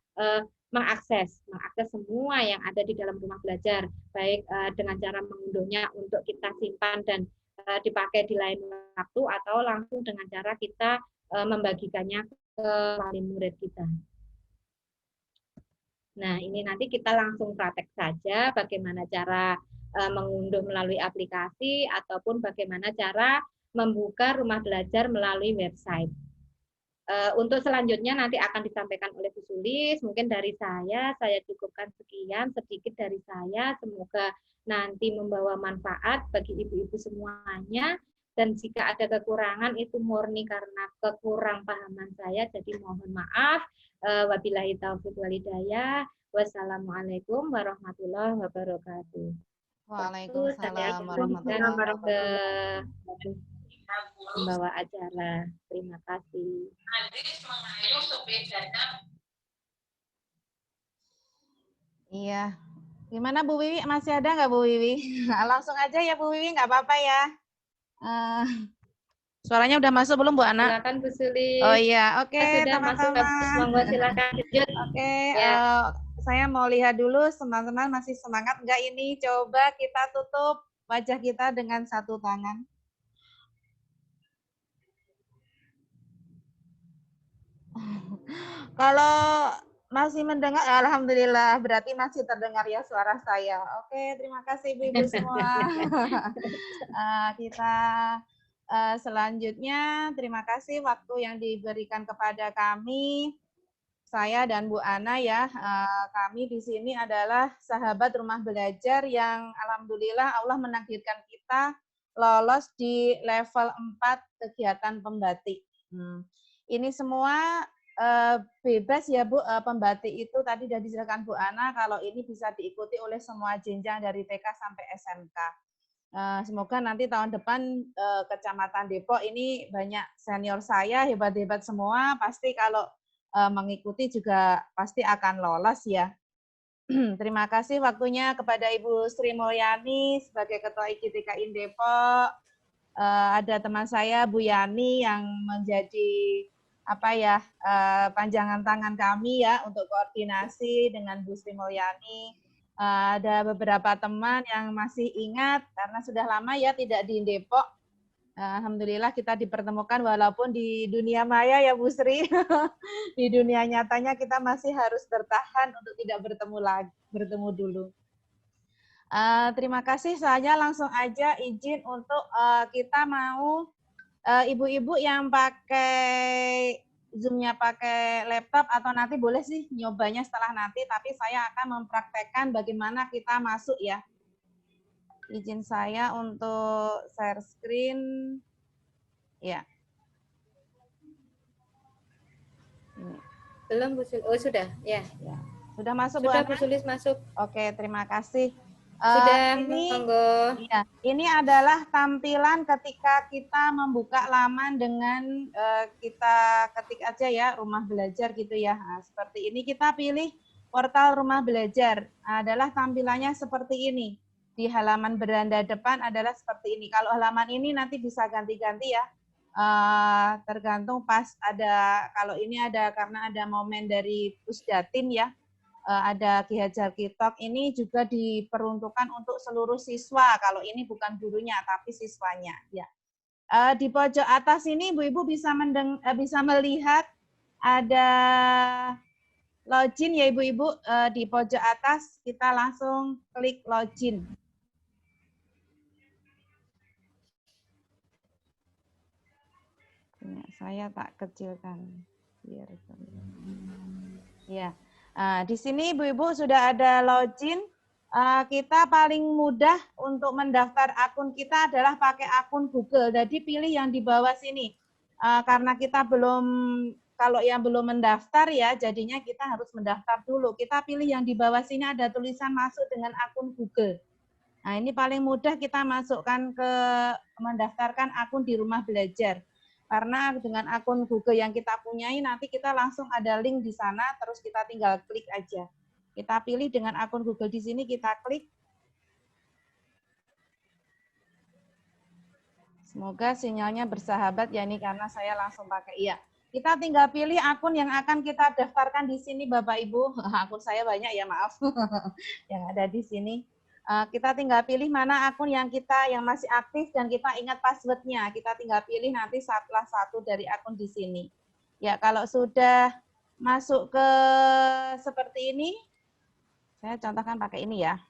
mengakses semua yang ada di dalam rumah belajar, baik dengan cara mengunduhnya untuk kita simpan dan dipakai di lain waktu, atau langsung dengan cara kita membagikannya ke wali murid kita. Nah, ini nanti kita langsung praktek saja bagaimana cara mengunduh melalui aplikasi ataupun bagaimana cara membuka rumah belajar melalui website. Untuk selanjutnya nanti akan disampaikan oleh Bu Sulis. Mungkin dari saya cukupkan sekian sedikit dari saya. Semoga nanti membawa manfaat bagi ibu-ibu semuanya. Dan jika ada kekurangan itu murni karena kekurangpahaman saya, jadi mohon maaf. Wabillahi taufiq wal hidayah. Wassalamualaikum warahmatullahi wabarakatuh. Waalaikumsalam warahmatullahi wabarakatuh. Membawa acara. Terima kasih. Iya. Gimana Bu Wiwi? Masih ada nggak Bu Wiwi? Langsung aja ya Bu Wiwi, nggak apa-apa ya. Suaranya udah masuk belum Bu Ana? Silakan Bu Sulis. Oh iya, oke, sudah masuk. Monggo silakan. Oke, ya. Saya mau lihat dulu teman-teman masih semangat nggak ini? Coba kita tutup wajah kita dengan satu tangan. Kalau masih mendengar, alhamdulillah, berarti masih terdengar ya suara saya. Oke, terima kasih ibu-ibu semua. Kita selanjutnya, terima kasih waktu yang diberikan kepada kami, saya dan Bu Ana ya. Kami di sini adalah sahabat rumah belajar yang alhamdulillah Allah menakdirkan kita lolos di level 4 kegiatan pembatik. Ini semua bebas ya Bu, pembatik itu tadi sudah dijelaskan Bu Ana, kalau ini bisa diikuti oleh semua jenjang dari TK sampai SMK. Semoga nanti tahun depan Kecamatan Depok ini banyak senior saya, hebat-hebat semua, pasti kalau mengikuti juga pasti akan lolos ya. Terima kasih waktunya kepada Ibu Sri Mulyani sebagai Ketua IKTKIN Depok. Ada teman saya Bu Yani yang menjadi panjangan tangan kami ya untuk koordinasi dengan Bu Sri Mulyani. Ada beberapa teman yang masih ingat karena sudah lama ya tidak di Depok. Alhamdulillah kita dipertemukan walaupun di dunia maya ya Bu Sri. Di dunia nyatanya kita masih harus bertahan untuk tidak bertemu dulu. Terima kasih, saya langsung aja izin untuk kita mau ibu-ibu yang pakai Zoom-nya pakai laptop atau nanti boleh sih nyobanya setelah nanti, tapi saya akan mempraktekkan bagaimana kita masuk ya. Izin saya untuk share screen. Ya. Belum Bu Sulis. Oh sudah, ya. Sudah masuk sudah, Bu Bu Sulis masuk. Oke, terima kasih. Sudah, monggo. Ya, ini adalah tampilan ketika kita membuka laman dengan kita ketik aja ya rumah belajar gitu ya. Nah, seperti ini kita pilih portal rumah belajar. Adalah tampilannya seperti ini. Di halaman beranda depan adalah seperti ini. Kalau halaman ini nanti bisa ganti-ganti ya. Tergantung pas ada, kalau ini ada karena ada momen dari Pusdatin ya. Ada Ki Hajar Kitok, ini juga diperuntukkan untuk seluruh siswa. Kalau ini bukan gurunya, tapi siswanya. Ya. Di pojok atas ini, Ibu-ibu bisa melihat ada login ya Ibu-Ibu, di pojok atas kita langsung klik login. Saya tak kecilkan biar ya. Di sini Ibu-Ibu sudah ada login. Kita paling mudah untuk mendaftar akun kita adalah pakai akun Google. Jadi pilih yang di bawah sini. Karena kita belum, kalau yang belum mendaftar ya, jadinya kita harus mendaftar dulu. Kita pilih yang di bawah sini ada tulisan masuk dengan akun Google. Nah, ini paling mudah kita masukkan ke mendaftarkan akun di rumah belajar. Karena dengan akun Google yang kita punyai, nanti kita langsung ada link di sana, terus kita tinggal klik aja. Kita pilih dengan akun Google di sini, kita klik. Semoga sinyalnya bersahabat ya, ini karena saya langsung pakai. Iya, kita tinggal pilih akun yang akan kita daftarkan di sini Bapak Ibu. Akun saya banyak ya, maaf. Yang ada di sini. Kita tinggal pilih mana akun yang masih aktif dan kita ingat passwordnya. Kita tinggal pilih nanti salah satu dari akun di sini. Ya, kalau sudah masuk ke seperti ini, saya contohkan pakai ini ya.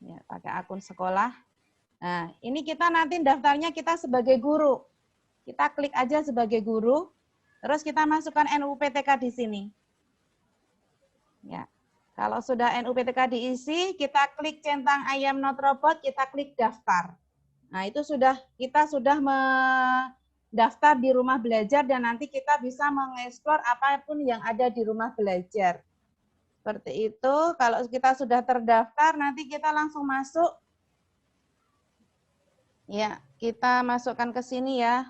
Ya, pakai akun sekolah. Nah, ini kita nanti daftarnya kita sebagai guru. Kita klik aja sebagai guru, terus kita masukkan NUPTK di sini. Ya. Kalau sudah NUPTK diisi, kita klik centang ayam not robot, kita klik daftar. Nah, itu kita sudah mendaftar di rumah belajar dan nanti kita bisa mengeksplor apapun yang ada di rumah belajar. Seperti itu, kalau kita sudah terdaftar, nanti kita langsung masuk. Ya, kita masukkan ke sini ya.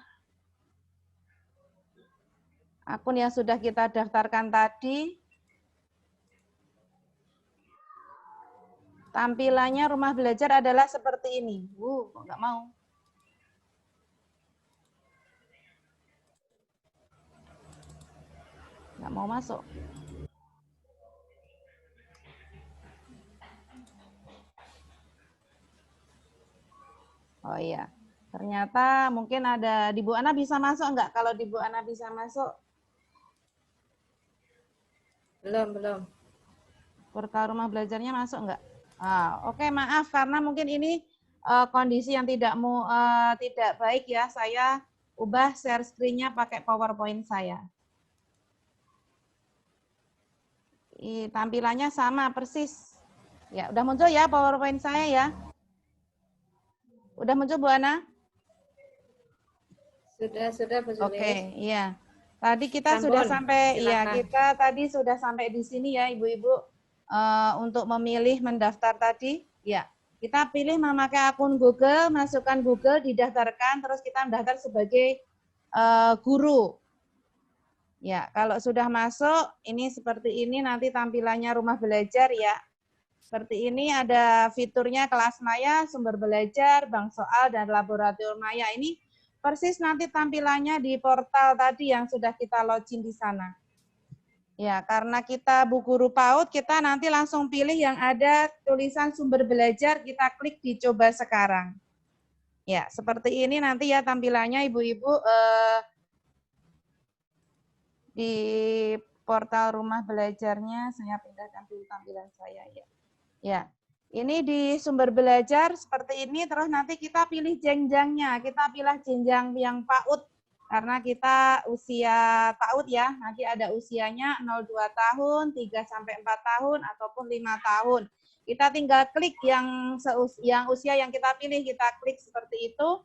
Akun yang sudah kita daftarkan tadi. Tampilannya rumah belajar adalah seperti ini. Kok nggak mau? Nggak mau masuk. Oh iya, ternyata mungkin ada di Bu Ana bisa masuk enggak? Kalau di Bu Ana bisa masuk? Belum. Portal rumah belajarnya masuk enggak? Oke, maaf karena mungkin ini kondisi yang tidak baik ya. Saya ubah share screen-nya pakai PowerPoint saya. Tampilannya sama persis. Ya, udah muncul ya PowerPoint saya ya. Udah muncul Bu Ana? Sudah Bu Zulis. Oke, iya. Tadi kita sudah sampai, kita tadi sudah sampai di sini ya Ibu-Ibu. Untuk memilih mendaftar tadi, ya kita pilih memakai akun Google, masukkan Google, didaftarkan, terus kita mendaftar sebagai guru. Ya, kalau sudah masuk, ini seperti ini nanti tampilannya rumah belajar ya. Seperti ini ada fiturnya kelas maya, sumber belajar, bank soal, dan laboratorium maya. Ini persis nanti tampilannya di portal tadi yang sudah kita login di sana. Ya, karena kita Bu Guru PAUD, kita nanti langsung pilih yang ada tulisan sumber belajar, kita klik di coba sekarang. Ya, seperti ini nanti ya tampilannya Ibu-Ibu di portal rumah belajarnya. Saya pindahkan dulu tampilan saya ya. Ya, ini di sumber belajar seperti ini, terus nanti kita pilih jenjangnya. Kita pilih jenjang yang PAUD. Karena kita usia PAUD ya, nanti ada usianya 0-2 tahun, 3-4 tahun, ataupun 5 tahun. Kita tinggal klik yang usia yang kita pilih, kita klik seperti itu.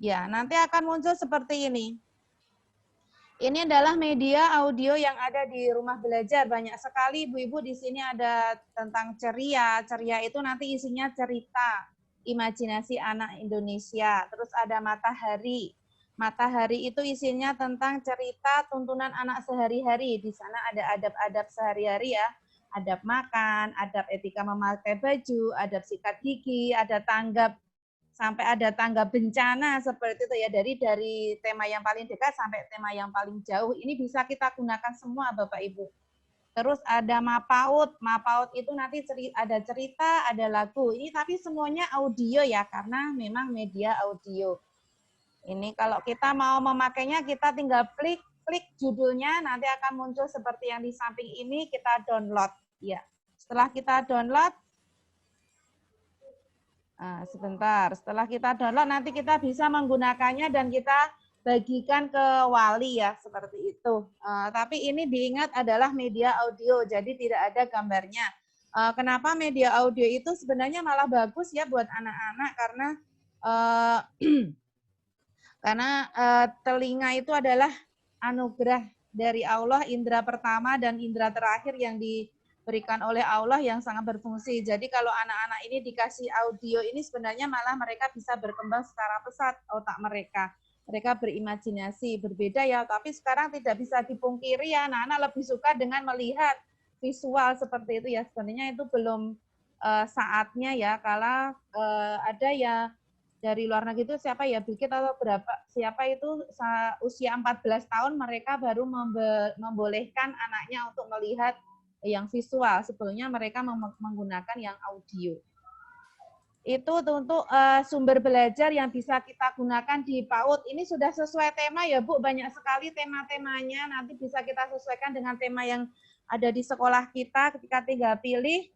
Ya, nanti akan muncul seperti ini. Ini adalah media audio yang ada di rumah belajar. Banyak sekali Ibu-Ibu di sini ada tentang ceria. Ceria itu nanti isinya cerita, imajinasi anak Indonesia. Terus ada matahari. Matahari itu isinya tentang cerita tuntunan anak sehari-hari. Di sana ada adab-adab sehari-hari ya. Adab makan, adab etika memakai baju, adab sikat gigi, ada tanggap sampai ada tanggap bencana seperti itu ya, dari tema yang paling dekat sampai tema yang paling jauh. Ini bisa kita gunakan semua Bapak Ibu. Terus ada MAPAUD. MAPAUD itu nanti ada cerita, ada lagu. Ini tapi semuanya audio ya, karena memang media audio. Ini kalau kita mau memakainya, kita tinggal klik klik judulnya, nanti akan muncul seperti yang di samping ini, kita download. Ya. Setelah kita download, sebentar, setelah kita download nanti kita bisa menggunakannya dan kita bagikan ke wali ya, seperti itu. Tapi ini diingat adalah media audio, jadi tidak ada gambarnya. Kenapa media audio itu sebenarnya malah bagus ya buat anak-anak, karena telinga itu adalah anugerah dari Allah, indera pertama dan indera terakhir yang diberikan oleh Allah yang sangat berfungsi. Jadi kalau anak-anak ini dikasih audio ini sebenarnya malah mereka bisa berkembang secara pesat otak mereka. Mereka berimajinasi, berbeda ya, tapi sekarang tidak bisa dipungkiri ya, anak-anak lebih suka dengan melihat visual seperti itu ya. Sebenarnya itu belum saatnya ya, kalau ada ya dari luar negeri itu siapa ya, Bikit atau siapa itu usia 14 tahun mereka baru membolehkan anaknya untuk melihat yang visual. Sebelumnya mereka menggunakan yang audio. Itu untuk sumber belajar yang bisa kita gunakan di PAUD. Ini sudah sesuai tema ya Bu, banyak sekali tema-temanya, nanti bisa kita sesuaikan dengan tema yang ada di sekolah kita, ketika tinggal pilih,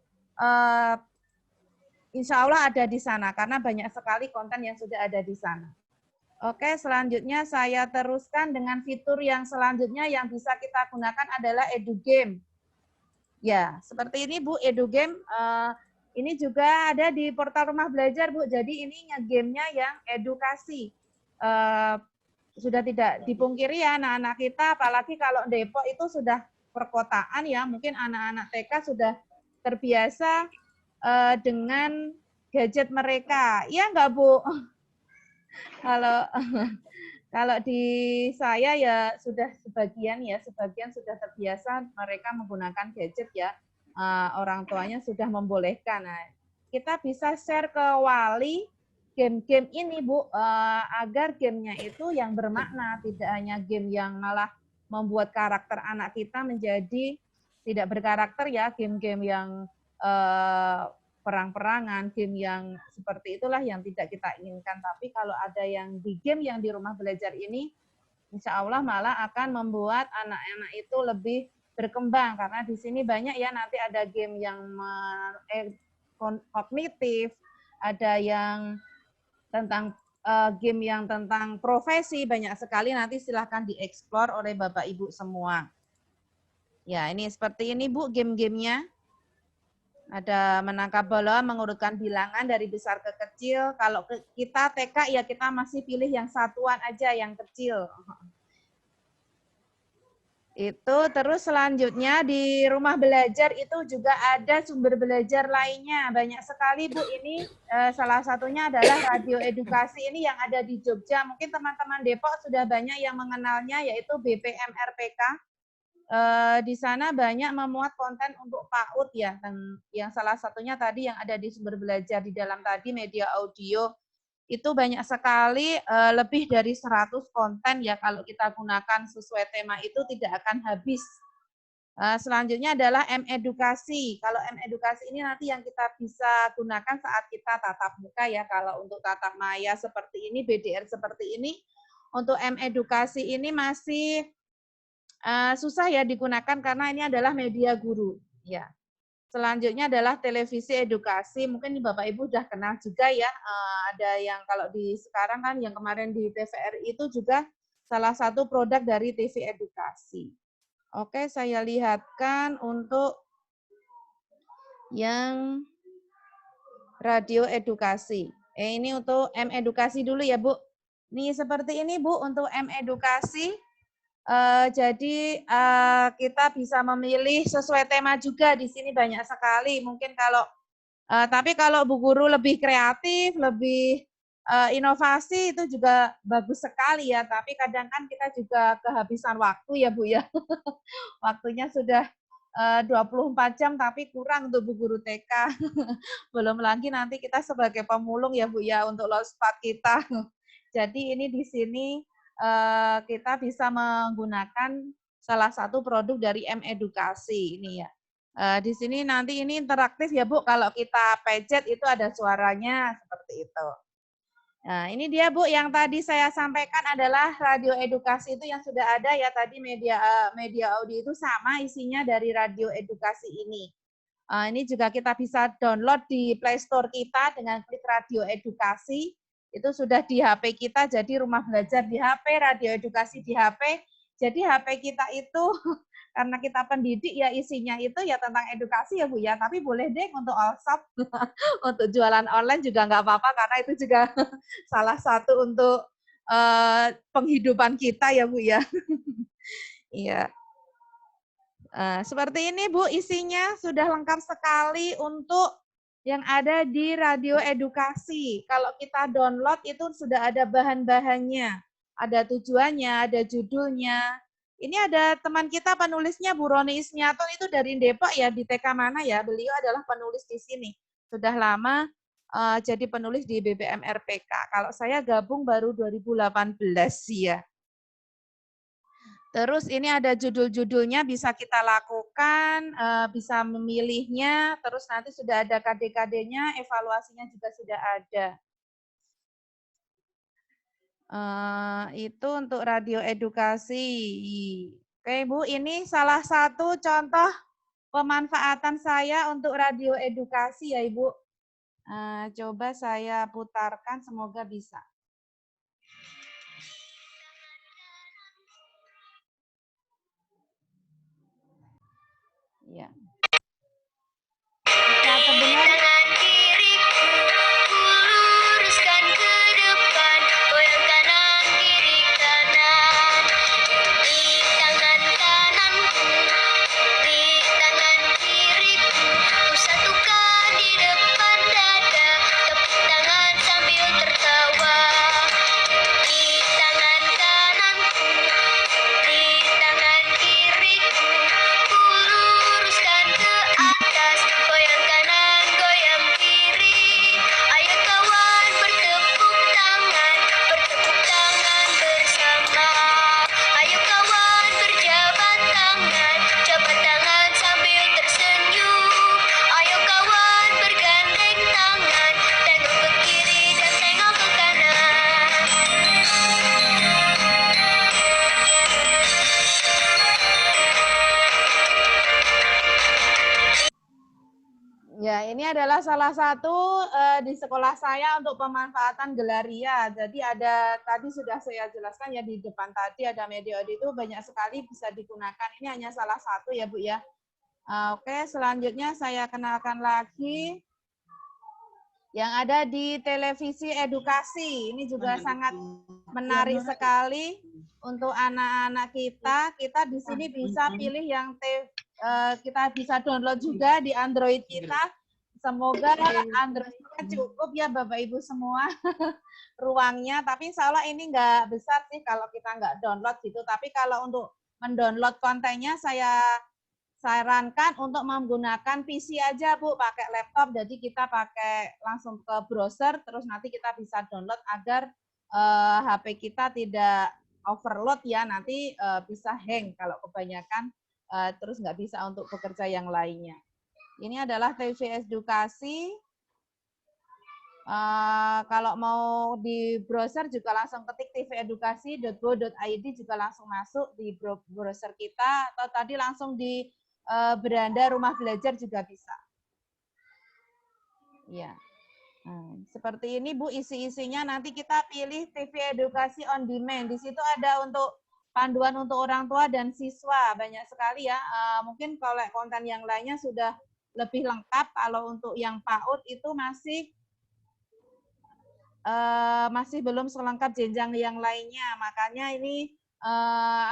insya Allah ada di sana, karena banyak sekali konten yang sudah ada di sana. Oke, selanjutnya saya teruskan dengan fitur yang selanjutnya yang bisa kita gunakan adalah EduGame. Ya, seperti ini Bu, EduGame. Ini juga ada di portal Rumah Belajar, Bu. Jadi ini game-nya yang edukasi. Sudah tidak dipungkiri ya anak-anak kita, apalagi kalau Depok itu sudah perkotaan ya. Mungkin anak-anak TK sudah terbiasa dengan gadget mereka. Iya enggak, Bu? Kalau di saya ya sudah sebagian sudah terbiasa mereka menggunakan gadget ya. Orang tuanya sudah membolehkan. Nah, kita bisa share ke wali game-game ini Bu, agar gamenya itu yang bermakna, tidak hanya game yang malah membuat karakter anak kita menjadi tidak berkarakter ya, game-game yang perang-perangan, game yang seperti itulah yang tidak kita inginkan. Tapi kalau ada yang di game yang di Rumah Belajar ini, insya Allah malah akan membuat anak-anak itu lebih berkembang, karena di sini banyak ya, nanti ada game yang kognitif, ada yang tentang game yang tentang profesi, banyak sekali, nanti silahkan dieksplor oleh Bapak Ibu semua. Ya, ini seperti ini Bu game-gamenya. Ada menangkap bola, mengurutkan bilangan dari besar ke kecil. Kalau kita TK ya kita masih pilih yang satuan aja, yang kecil. Itu terus selanjutnya di Rumah Belajar itu juga ada sumber belajar lainnya. Banyak sekali Bu, ini salah satunya adalah radio edukasi ini yang ada di Jogja. Mungkin teman-teman Depok sudah banyak yang mengenalnya, yaitu BPM RPK. Di sana banyak memuat konten untuk PAUD ya, dan yang salah satunya tadi yang ada di sumber belajar di dalam tadi media audio. Itu banyak sekali, lebih dari 100 konten ya, kalau kita gunakan sesuai tema itu tidak akan habis. Selanjutnya adalah M-Edukasi. Kalau M-Edukasi ini nanti yang kita bisa gunakan saat kita tatap muka ya. Kalau untuk tatap maya seperti ini, BDR seperti ini, untuk M-Edukasi ini masih susah ya digunakan karena ini adalah media guru. Ya. Selanjutnya adalah televisi edukasi. Mungkin Bapak Ibu sudah kenal juga ya. Ada yang kalau di sekarang kan yang kemarin di TVRI itu juga salah satu produk dari TV edukasi. Oke, saya lihatkan untuk yang radio edukasi. Ini untuk M edukasi dulu ya Bu. Nih seperti ini Bu untuk M edukasi. Jadi kita bisa memilih sesuai tema juga, di sini banyak sekali. Mungkin kalau tapi kalau Bu Guru lebih kreatif, lebih inovasi itu juga bagus sekali ya. Tapi kadang kan kita juga kehabisan waktu ya Bu ya. Waktunya sudah 24 jam tapi kurang untuk Bu Guru TK. Belum lagi nanti kita sebagai pemulung ya Bu ya untuk lospat kita. Jadi ini di sini kita bisa menggunakan salah satu produk dari M Edukasi ini ya. Di sini nanti ini interaktif ya Bu, kalau kita pencet itu ada suaranya seperti itu. Nah, ini dia Bu, yang tadi saya sampaikan adalah radio edukasi itu yang sudah ada ya tadi media audio itu sama isinya dari radio edukasi ini. Ini juga kita bisa download di Play Store kita dengan klik radio edukasi. Itu sudah di HP kita, jadi rumah belajar di HP, radio edukasi di HP. Jadi HP kita itu karena kita pendidik ya isinya itu ya tentang edukasi ya Bu ya, tapi boleh deh untuk all shop, untuk jualan online juga nggak apa-apa karena itu juga salah satu untuk penghidupan kita ya Bu ya. Iya. Seperti ini Bu isinya sudah lengkap sekali untuk yang ada di radio edukasi. Kalau kita download itu sudah ada bahan-bahannya, ada tujuannya, ada judulnya. Ini ada teman kita penulisnya Bu Roni Isniaton itu dari Depok ya, di TK mana ya? Beliau adalah penulis di sini. Sudah lama jadi penulis di BBM RPK. Kalau saya gabung baru 2018 ya. Terus ini ada judul-judulnya bisa kita lakukan, bisa memilihnya, terus nanti sudah ada KD-KD-nya, evaluasinya juga sudah ada. Itu untuk radio edukasi. Oke Bu, ini salah satu contoh pemanfaatan saya untuk radio edukasi ya Ibu. Coba saya putarkan, semoga bisa. Ya. Bisa terdengar? Ya, ini adalah salah satu di sekolah saya untuk pemanfaatan gelaria. Jadi ada, tadi sudah saya jelaskan ya di depan tadi ada media audio itu banyak sekali bisa digunakan. Ini hanya salah satu ya Bu ya. Oke, selanjutnya saya kenalkan lagi yang ada di televisi edukasi. Ini juga sangat menarik sekali untuk anak-anak kita. Kita di sini bisa pilih yang kita bisa download juga di Android kita. Semoga Android-nya cukup ya Bapak Ibu semua ruangnya. Tapi insya Allah ini nggak besar sih kalau kita nggak download gitu. Tapi kalau untuk mendownload kontennya saya sarankan untuk menggunakan PC aja Bu, pakai laptop. Jadi kita pakai langsung ke browser, terus nanti kita bisa download agar HP kita tidak overload ya, nanti bisa hang kalau kebanyakan, terus nggak bisa untuk bekerja yang lainnya. Ini adalah TV edukasi. Kalau mau di browser juga langsung ketik tvedukasi.go.id juga langsung masuk di browser kita, atau tadi langsung di beranda rumah belajar juga bisa. Ya. Seperti ini Bu isi-isinya, nanti kita pilih TV edukasi on demand. Di situ ada untuk panduan untuk orang tua dan siswa, banyak sekali ya. Mungkin kalau konten yang lainnya sudah lebih lengkap, kalau untuk yang PAUD itu masih belum selengkap jenjang yang lainnya. Makanya ini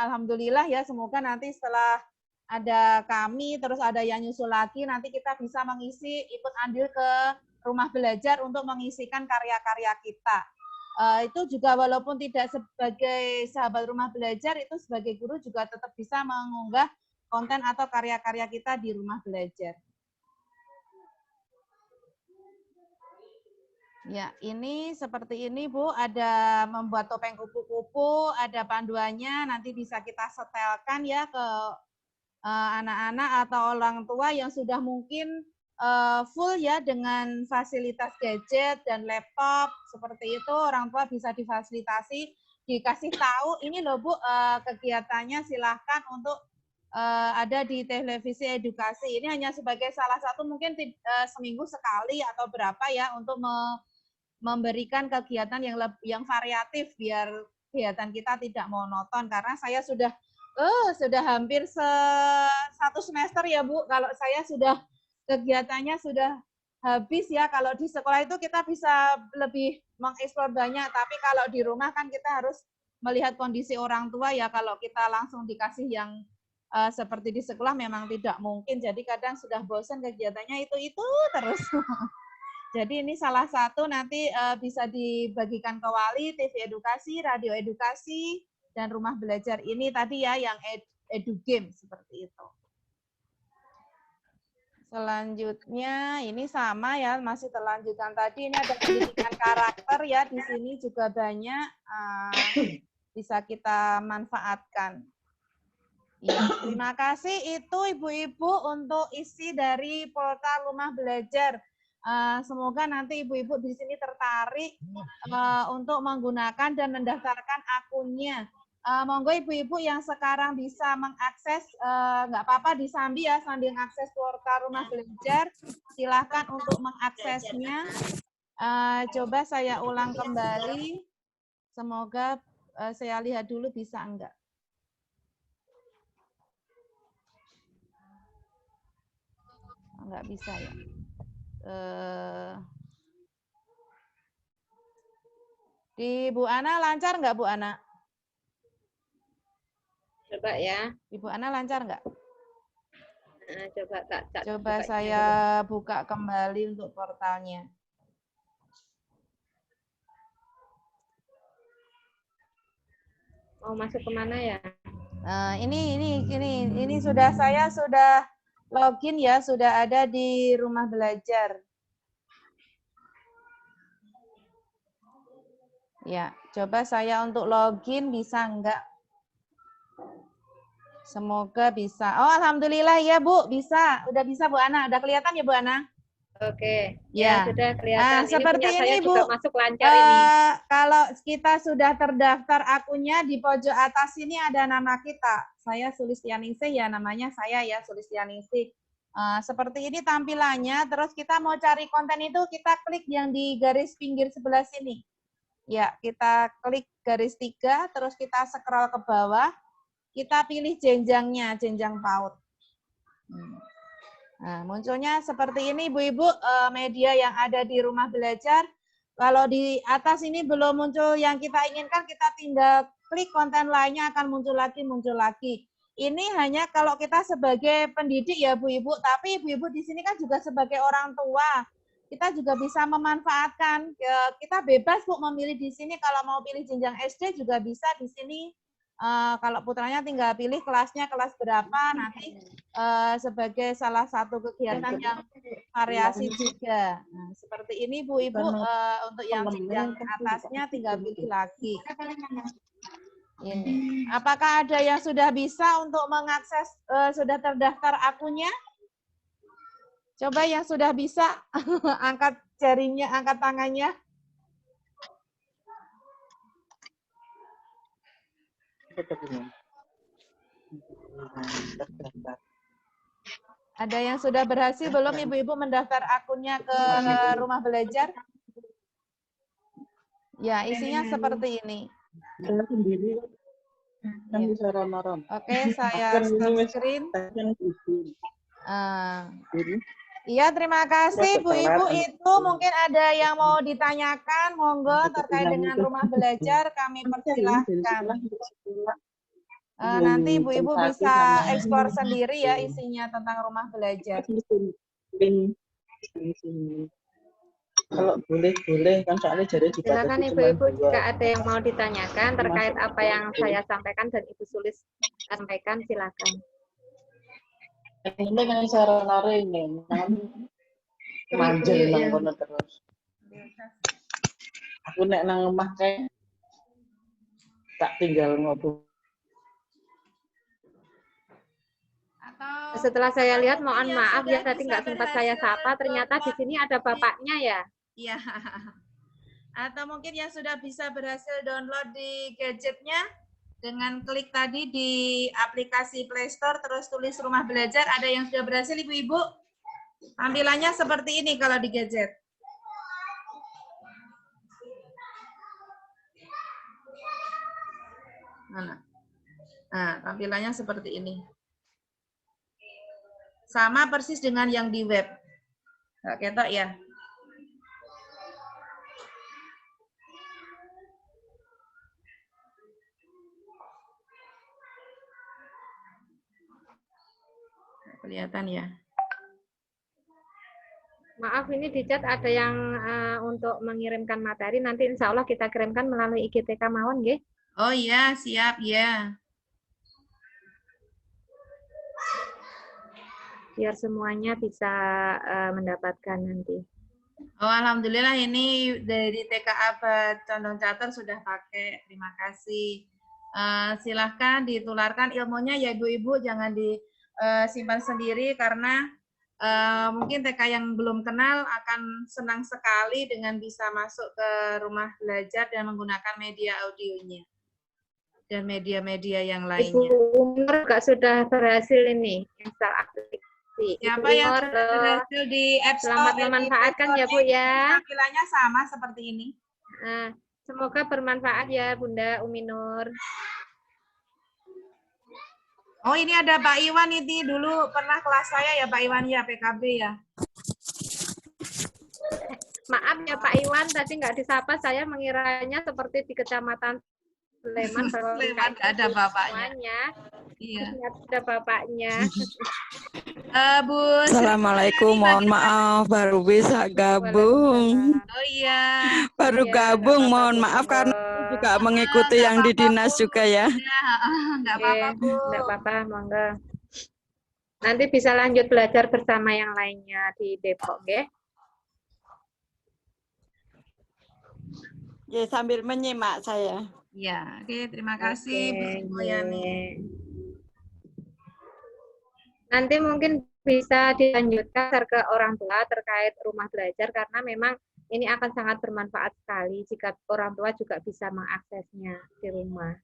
alhamdulillah ya, semoga nanti setelah ada kami, terus ada yang nyusul lagi, nanti kita bisa mengisi, ikut andil ke rumah belajar untuk mengisikan karya-karya kita. Itu juga walaupun tidak sebagai sahabat rumah belajar, itu sebagai guru juga tetap bisa mengunggah konten atau karya-karya kita di rumah belajar. Ya, ini seperti ini Bu, ada membuat topeng kupu-kupu, ada panduannya, nanti bisa kita setelkan ya ke anak-anak atau orang tua yang sudah mungkin full ya dengan fasilitas gadget dan laptop seperti itu, orang tua bisa difasilitasi, dikasih tahu ini loh Bu kegiatannya, silahkan untuk ada di televisi edukasi. Ini hanya sebagai salah satu mungkin seminggu sekali atau berapa ya untuk memberikan kegiatan yang variatif biar kegiatan kita tidak monoton, karena saya sudah hampir satu semester ya Bu, kalau saya sudah kegiatannya sudah habis ya. Kalau di sekolah itu kita bisa lebih mengeksplor banyak, tapi kalau di rumah kan kita harus melihat kondisi orang tua ya. Kalau kita langsung dikasih yang seperti di sekolah memang tidak mungkin, jadi kadang sudah bosan kegiatannya itu terus. Jadi ini salah satu nanti bisa dibagikan ke wali, TV edukasi, radio edukasi, dan rumah belajar ini tadi ya yang edu game seperti itu. Selanjutnya ini sama ya, masih terlanjutkan tadi, ini ada pendidikan karakter ya, di sini juga banyak bisa kita manfaatkan. Ya, terima kasih itu Ibu-ibu untuk isi dari portal rumah belajar. Semoga nanti Ibu-ibu di sini tertarik untuk menggunakan dan mendaftarkan akunnya. Monggo Ibu-ibu yang sekarang bisa mengakses, nggak apa-apa disambi ya, sambil mengakses portal rumah belajar, silahkan untuk mengaksesnya. Coba saya ulang kembali, semoga saya lihat dulu bisa enggak. Enggak bisa ya. Di Bu Ana lancar nggak Bu Ana? Coba ya. Ibu Ana lancar nggak? Coba Kak. Coba saya buka kembali untuk portalnya. Mau masuk kemana ya? Ini saya sudah login ya, sudah ada di rumah belajar. Ya, coba saya untuk login bisa enggak? Semoga bisa. Oh, alhamdulillah ya Bu, bisa. Udah bisa Bu Ana. Udah kelihatan ya Bu Ana? Oke. Ya, sudah kelihatan. Ini seperti punya ini saya Bu. Juga masuk lancar ini. Kalau kita sudah terdaftar akunnya, di pojok atas ini ada nama kita. Saya Sulistianingsih ya, namanya saya ya Sulistianingsih. Seperti ini tampilannya. Terus kita mau cari konten itu, kita klik yang di garis pinggir sebelah sini. Ya, kita klik garis 3, terus kita scroll ke bawah. Kita pilih jenjangnya, jenjang PAUD. Nah, munculnya seperti ini, Ibu-ibu, media yang ada di rumah belajar. Kalau di atas ini belum muncul yang kita inginkan, kita tinggal klik konten lainnya akan muncul lagi. Ini hanya kalau kita sebagai pendidik ya, Bu-ibu, tapi Ibu-ibu di sini kan juga sebagai orang tua. Kita juga bisa memanfaatkan. Kita bebas Bu memilih di sini. Kalau mau pilih jenjang SD juga bisa di sini. Kalau putranya tinggal pilih kelasnya kelas berapa, nanti sebagai salah satu kegiatan yang variasi juga. Nah, seperti ini Bu Ibu, untuk yang jenjang atasnya tinggal pilih lagi. Ini. Apakah ada yang sudah bisa untuk mengakses, sudah terdaftar akunnya? Coba yang sudah bisa, angkat jarinya, angkat tangannya. Ada yang sudah berhasil belum Ibu-ibu mendaftar akunnya ke rumah belajar? Ya, isinya seperti ini. Saya sendiri kan bisa ram-ram. Oke, saya stop screen. Iya, terima kasih Bu Ibu. Itu mungkin ada yang mau ditanyakan, monggo terkait dengan rumah belajar kami persilahkan. Nanti Ibu-ibu bisa eksplor sendiri ya isinya tentang rumah belajar. Kalau boleh kan soalnya jadi silakan Ibu-ibu jika ada yang mau ditanyakan terkait apa yang saya sampaikan dan Ibu Sulis sampaikan, silakan. Ini kan cara nari ini, manjel nang kono terus. Aku nek nang omah kae tak tinggal ngobrol. Atau setelah saya lihat, mohon yang maaf sudah ya tadi bisa nggak sempat saya berhasil sapa, ternyata di download sini ada bapaknya ya. Iya. Atau mungkin yang sudah bisa berhasil download di gadgetnya dengan klik tadi di aplikasi Play Store terus tulis Rumah Belajar. Ada yang sudah berhasil Ibu-ibu? Tampilannya seperti ini kalau di gadget. Mana? Nah, tampilannya seperti ini. Sama persis dengan yang di web. Nggak ketok ya? Kelihatan ya? Maaf, ini di chat ada yang untuk mengirimkan materi. Nanti insya Allah kita kirimkan melalui IGTK mawon, nggih. Oh iya, siap ya. Biar semuanya bisa mendapatkan nanti. Oh, alhamdulillah ini dari TKA Condong Catur sudah pakai. Terima kasih. Silahkan ditularkan ilmunya ya Ibu-ibu, jangan disimpan sendiri karena mungkin TK yang belum kenal akan senang sekali dengan bisa masuk ke Rumah Belajar dan menggunakan media audionya dan media-media yang lainnya. Ibu Umur juga sudah berhasil ini install aplikasi. Siapa Ibu yang Umur, sudah berhasil di App Store? selamat memanfaatkan ya Bu ya. Tampilannya sama seperti ini. Semoga bermanfaat ya Bunda Umi Nur. Oh ini ada Pak Iwan ini dulu pernah kelas saya ya Pak Iwan ya PKB ya. Maaf ya Pak Iwan tadi nggak disapa, saya mengiranya seperti di Kecamatan Sleman. Sleman ada bapaknya. Iya. Ada bapaknya. Bu. Assalamualaikum, mohon maaf baru bisa gabung. Oh iya. Baru gabung, mohon maaf karena juga mengikuti yang di dinas juga ya. Enggak apa-apa Bu. Enggak apa-apa, monggo. Nanti bisa lanjut belajar bersama yang lainnya di Depok, nggih. Ya, sambil menyimak saya. Ya, oke, terima kasih Bu Yani. Nanti mungkin bisa dilanjutkan ke orang tua terkait rumah belajar karena memang ini akan sangat bermanfaat sekali jika orang tua juga bisa mengaksesnya di rumah.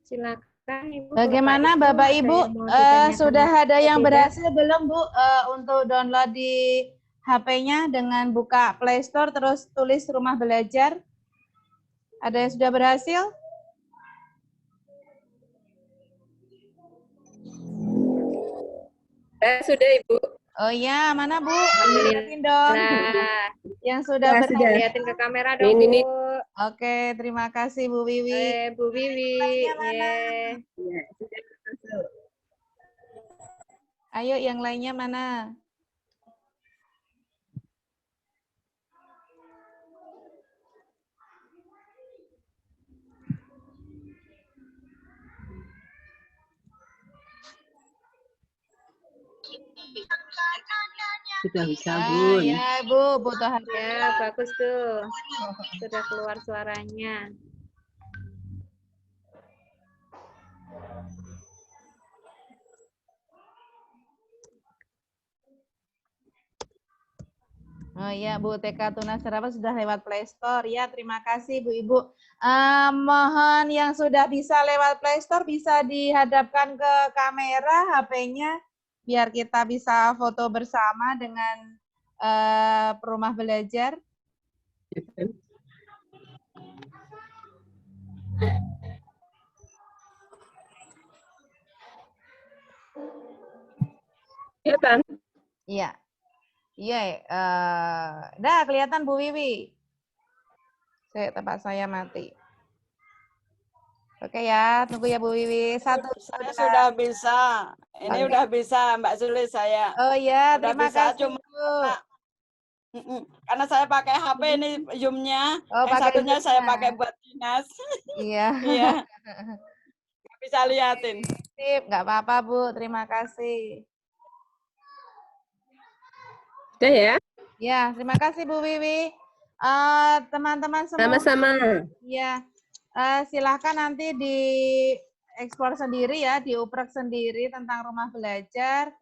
Silakan Ibu. Bagaimana Bapak Ibu, sudah ada yang berhasil belum Bu untuk download di HP-nya dengan buka Play Store terus tulis Rumah Belajar? Ada yang sudah berhasil? Sudah Ibu. Oh iya, mana Bu? Lihatin dong. Yang sudah berhasil. Lihatin ke kamera dong Bu. Oke, terima kasih Bu Wiwi. Bu Wiwi. Ayo yang lainnya mana? Sudah bisa, Bu. Ya, Bu, butuh hati. Ya, bagus tuh. Sudah keluar suaranya. Oh iya, Bu, TK Tunas Harapan sudah lewat Play Store. Ya, terima kasih Bu Ibu. Mohon yang sudah bisa lewat Play Store bisa dihadapkan ke kamera HP-nya biar kita bisa foto bersama dengan Rumah Belajar. Kelihatan? Iya. Iya, dah kelihatan Bu Wiwi. Tempat saya mati. Oke ya, tunggu ya Bu Wiwi. Saya sudah bisa. Ini udah bisa Mbak Sulis saya. Oh ya, udah terima bisa, kasih cuma Bu. karena karena saya pakai HP ini Zoom-nya. Oh, Yang pakai satunya saya Zoom-nya. pakai buat dinas. Iya. Iya. Nggak bisa liatin. Sip, nggak apa-apa Bu, terima kasih. Udah ya? Ya, terima kasih Bu Wiwi. Teman-teman semua. Sama-sama. Ya, silahkan nanti di eksplor sendiri ya, dioprek sendiri tentang rumah belajar.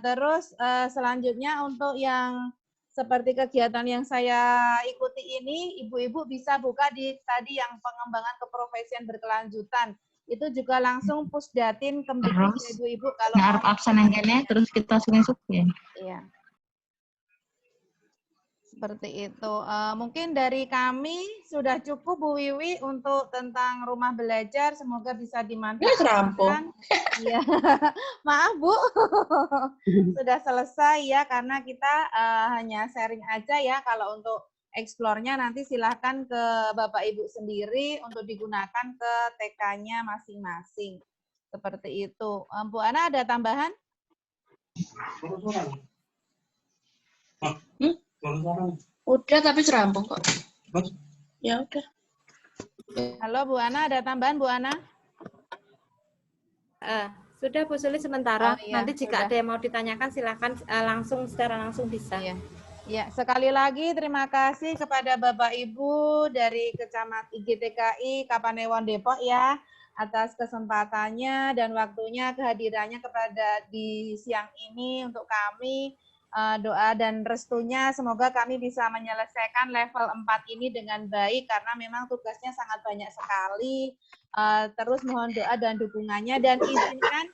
Terus selanjutnya untuk yang seperti kegiatan yang saya ikuti ini, ibu-ibu bisa buka di tadi yang pengembangan keprofesian berkelanjutan. Itu juga langsung pusdatin Kemdikbud ibu-ibu kalau ngarep absen angkene terus kita screenshot ya. Iya. Seperti itu. Mungkin dari kami sudah cukup Bu Wiwi untuk tentang rumah belajar. Semoga bisa dimanfaatkan. Iya. Maaf Bu, sudah selesai ya karena kita hanya sharing aja ya. Kalau untuk eksplornya nanti silahkan ke Bapak Ibu sendiri untuk digunakan ke TK-nya masing-masing. Seperti itu. Bu Ana ada tambahan? Udah tapi serampung kok. Ya udah. Halo Bu Ana, ada tambahan Bu Ana? Sudah Bu Suli sementara. Oh, iya, nanti jika sudah. ada yang mau ditanyakan silakan secara langsung bisa. Iya. Ya, sekali lagi terima kasih kepada Bapak Ibu dari Kecamatan IGTKI Kapanewon Depok ya atas kesempatannya dan waktunya kehadirannya kepada di siang ini untuk kami. Doa dan restunya semoga kami bisa menyelesaikan level 4 ini dengan baik karena memang tugasnya sangat banyak sekali. Terus mohon doa dan dukungannya dan izinkan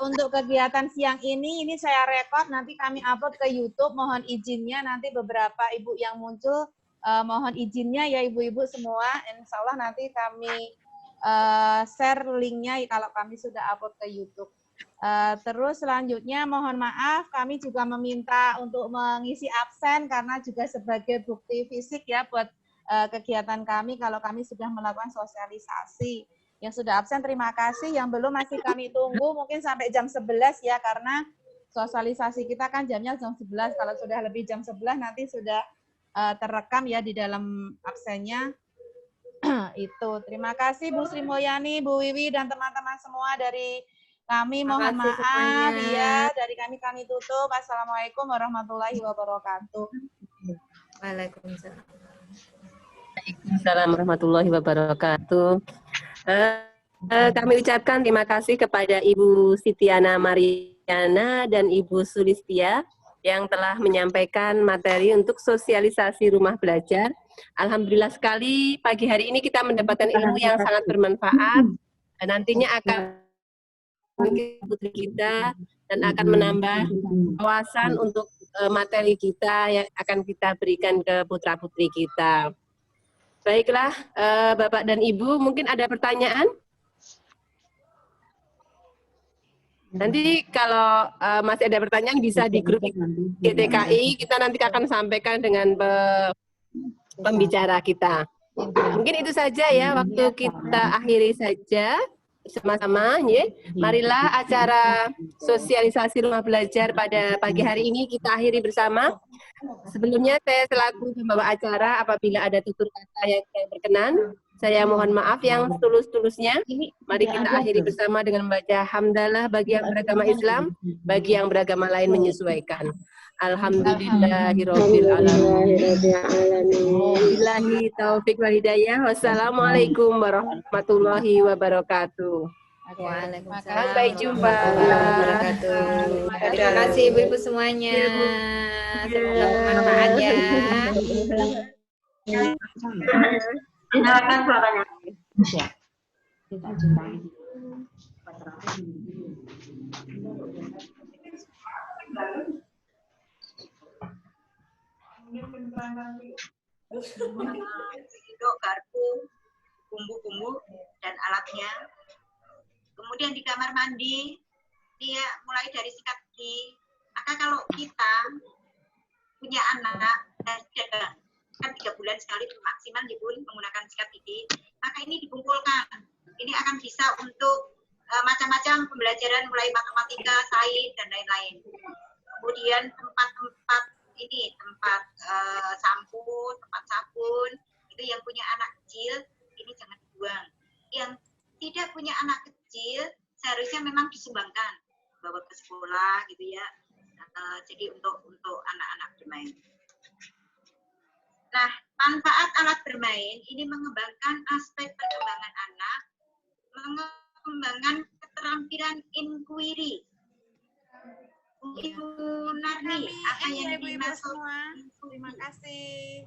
untuk kegiatan siang ini saya rekod nanti kami upload ke YouTube. Mohon izinnya nanti beberapa ibu yang muncul mohon izinnya ya ibu-ibu semua. Insya Allah nanti kami share linknya kalau kami sudah upload ke YouTube. Terus selanjutnya mohon maaf kami juga meminta untuk mengisi absen karena juga sebagai bukti fisik ya buat kegiatan kami kalau kami sudah melakukan sosialisasi. Yang sudah absen terima kasih, yang belum masih kami tunggu mungkin sampai jam 11 ya karena sosialisasi kita kan jamnya jam 11. Kalau sudah lebih jam 11 nanti sudah terekam ya di dalam absennya. Itu. Terima kasih Bu Sri Mulyani, Bu Wiwi dan teman-teman semua dari kami mohon maaf ya, dari kami tutup. Assalamualaikum warahmatullahi wabarakatuh. Waalaikumsalam. Waalaikumsalam warahmatullahi wabarakatuh. Kami ucapkan terima kasih kepada Ibu Sitiana Mariana dan Ibu Sulistia yang telah menyampaikan materi untuk sosialisasi rumah belajar. Alhamdulillah sekali pagi hari ini kita mendapatkan ilmu yang sangat bermanfaat. Dan nantinya akan putri kita dan akan menambah wawasan untuk materi kita yang akan kita berikan ke putra-putri kita. Baiklah, Bapak dan Ibu, mungkin ada pertanyaan? Nanti kalau masih ada pertanyaan bisa di grup GTKI, kita nanti akan sampaikan dengan pembicara kita. Mungkin itu saja ya, waktu kita akhiri saja. Sama-sama, ya. Marilah acara sosialisasi rumah belajar pada pagi hari ini kita akhiri bersama. Sebelumnya saya selaku pembawa acara apabila ada tutur kata yang berkenan, saya mohon maaf yang tulus-tulusnya. Mari kita akhiri bersama dengan membaca hamdalah bagi yang beragama Islam, bagi yang beragama lain menyesuaikan. Alhamdulillahirabbil alamin. Billahi taufik wal hidayah. Wassalamualaikum warahmatullahi wabarakatuh. Waalaikumsalam. Sampai jumpa. Terima kasih ibu-ibu semuanya. Semoga bermanfaat ya. Silakan suaranya. Kita cintai. Induk, garpu, bumbu-bumbu dan alatnya. Kemudian di kamar mandi dia mulai dari sikat gigi. Maka kalau kita punya anak dan kan 3 bulan sekali maksimal menggunakan sikat gigi, maka ini dikumpulkan. Ini akan bisa untuk macam-macam pembelajaran mulai matematika, sains dan lain-lain. Kemudian tempat-tempat ini tempat sampo, tempat sabun, itu yang punya anak kecil ini jangan dibuang. Yang tidak punya anak kecil seharusnya memang disumbangkan, bawa ke sekolah gitu ya. Jadi untuk anak-anak bermain. Nah, manfaat alat bermain ini mengembangkan aspek perkembangan anak, mengembangkan keterampilan inquiry. Ibu Narni, apa yang dimaksud? Terima kasih.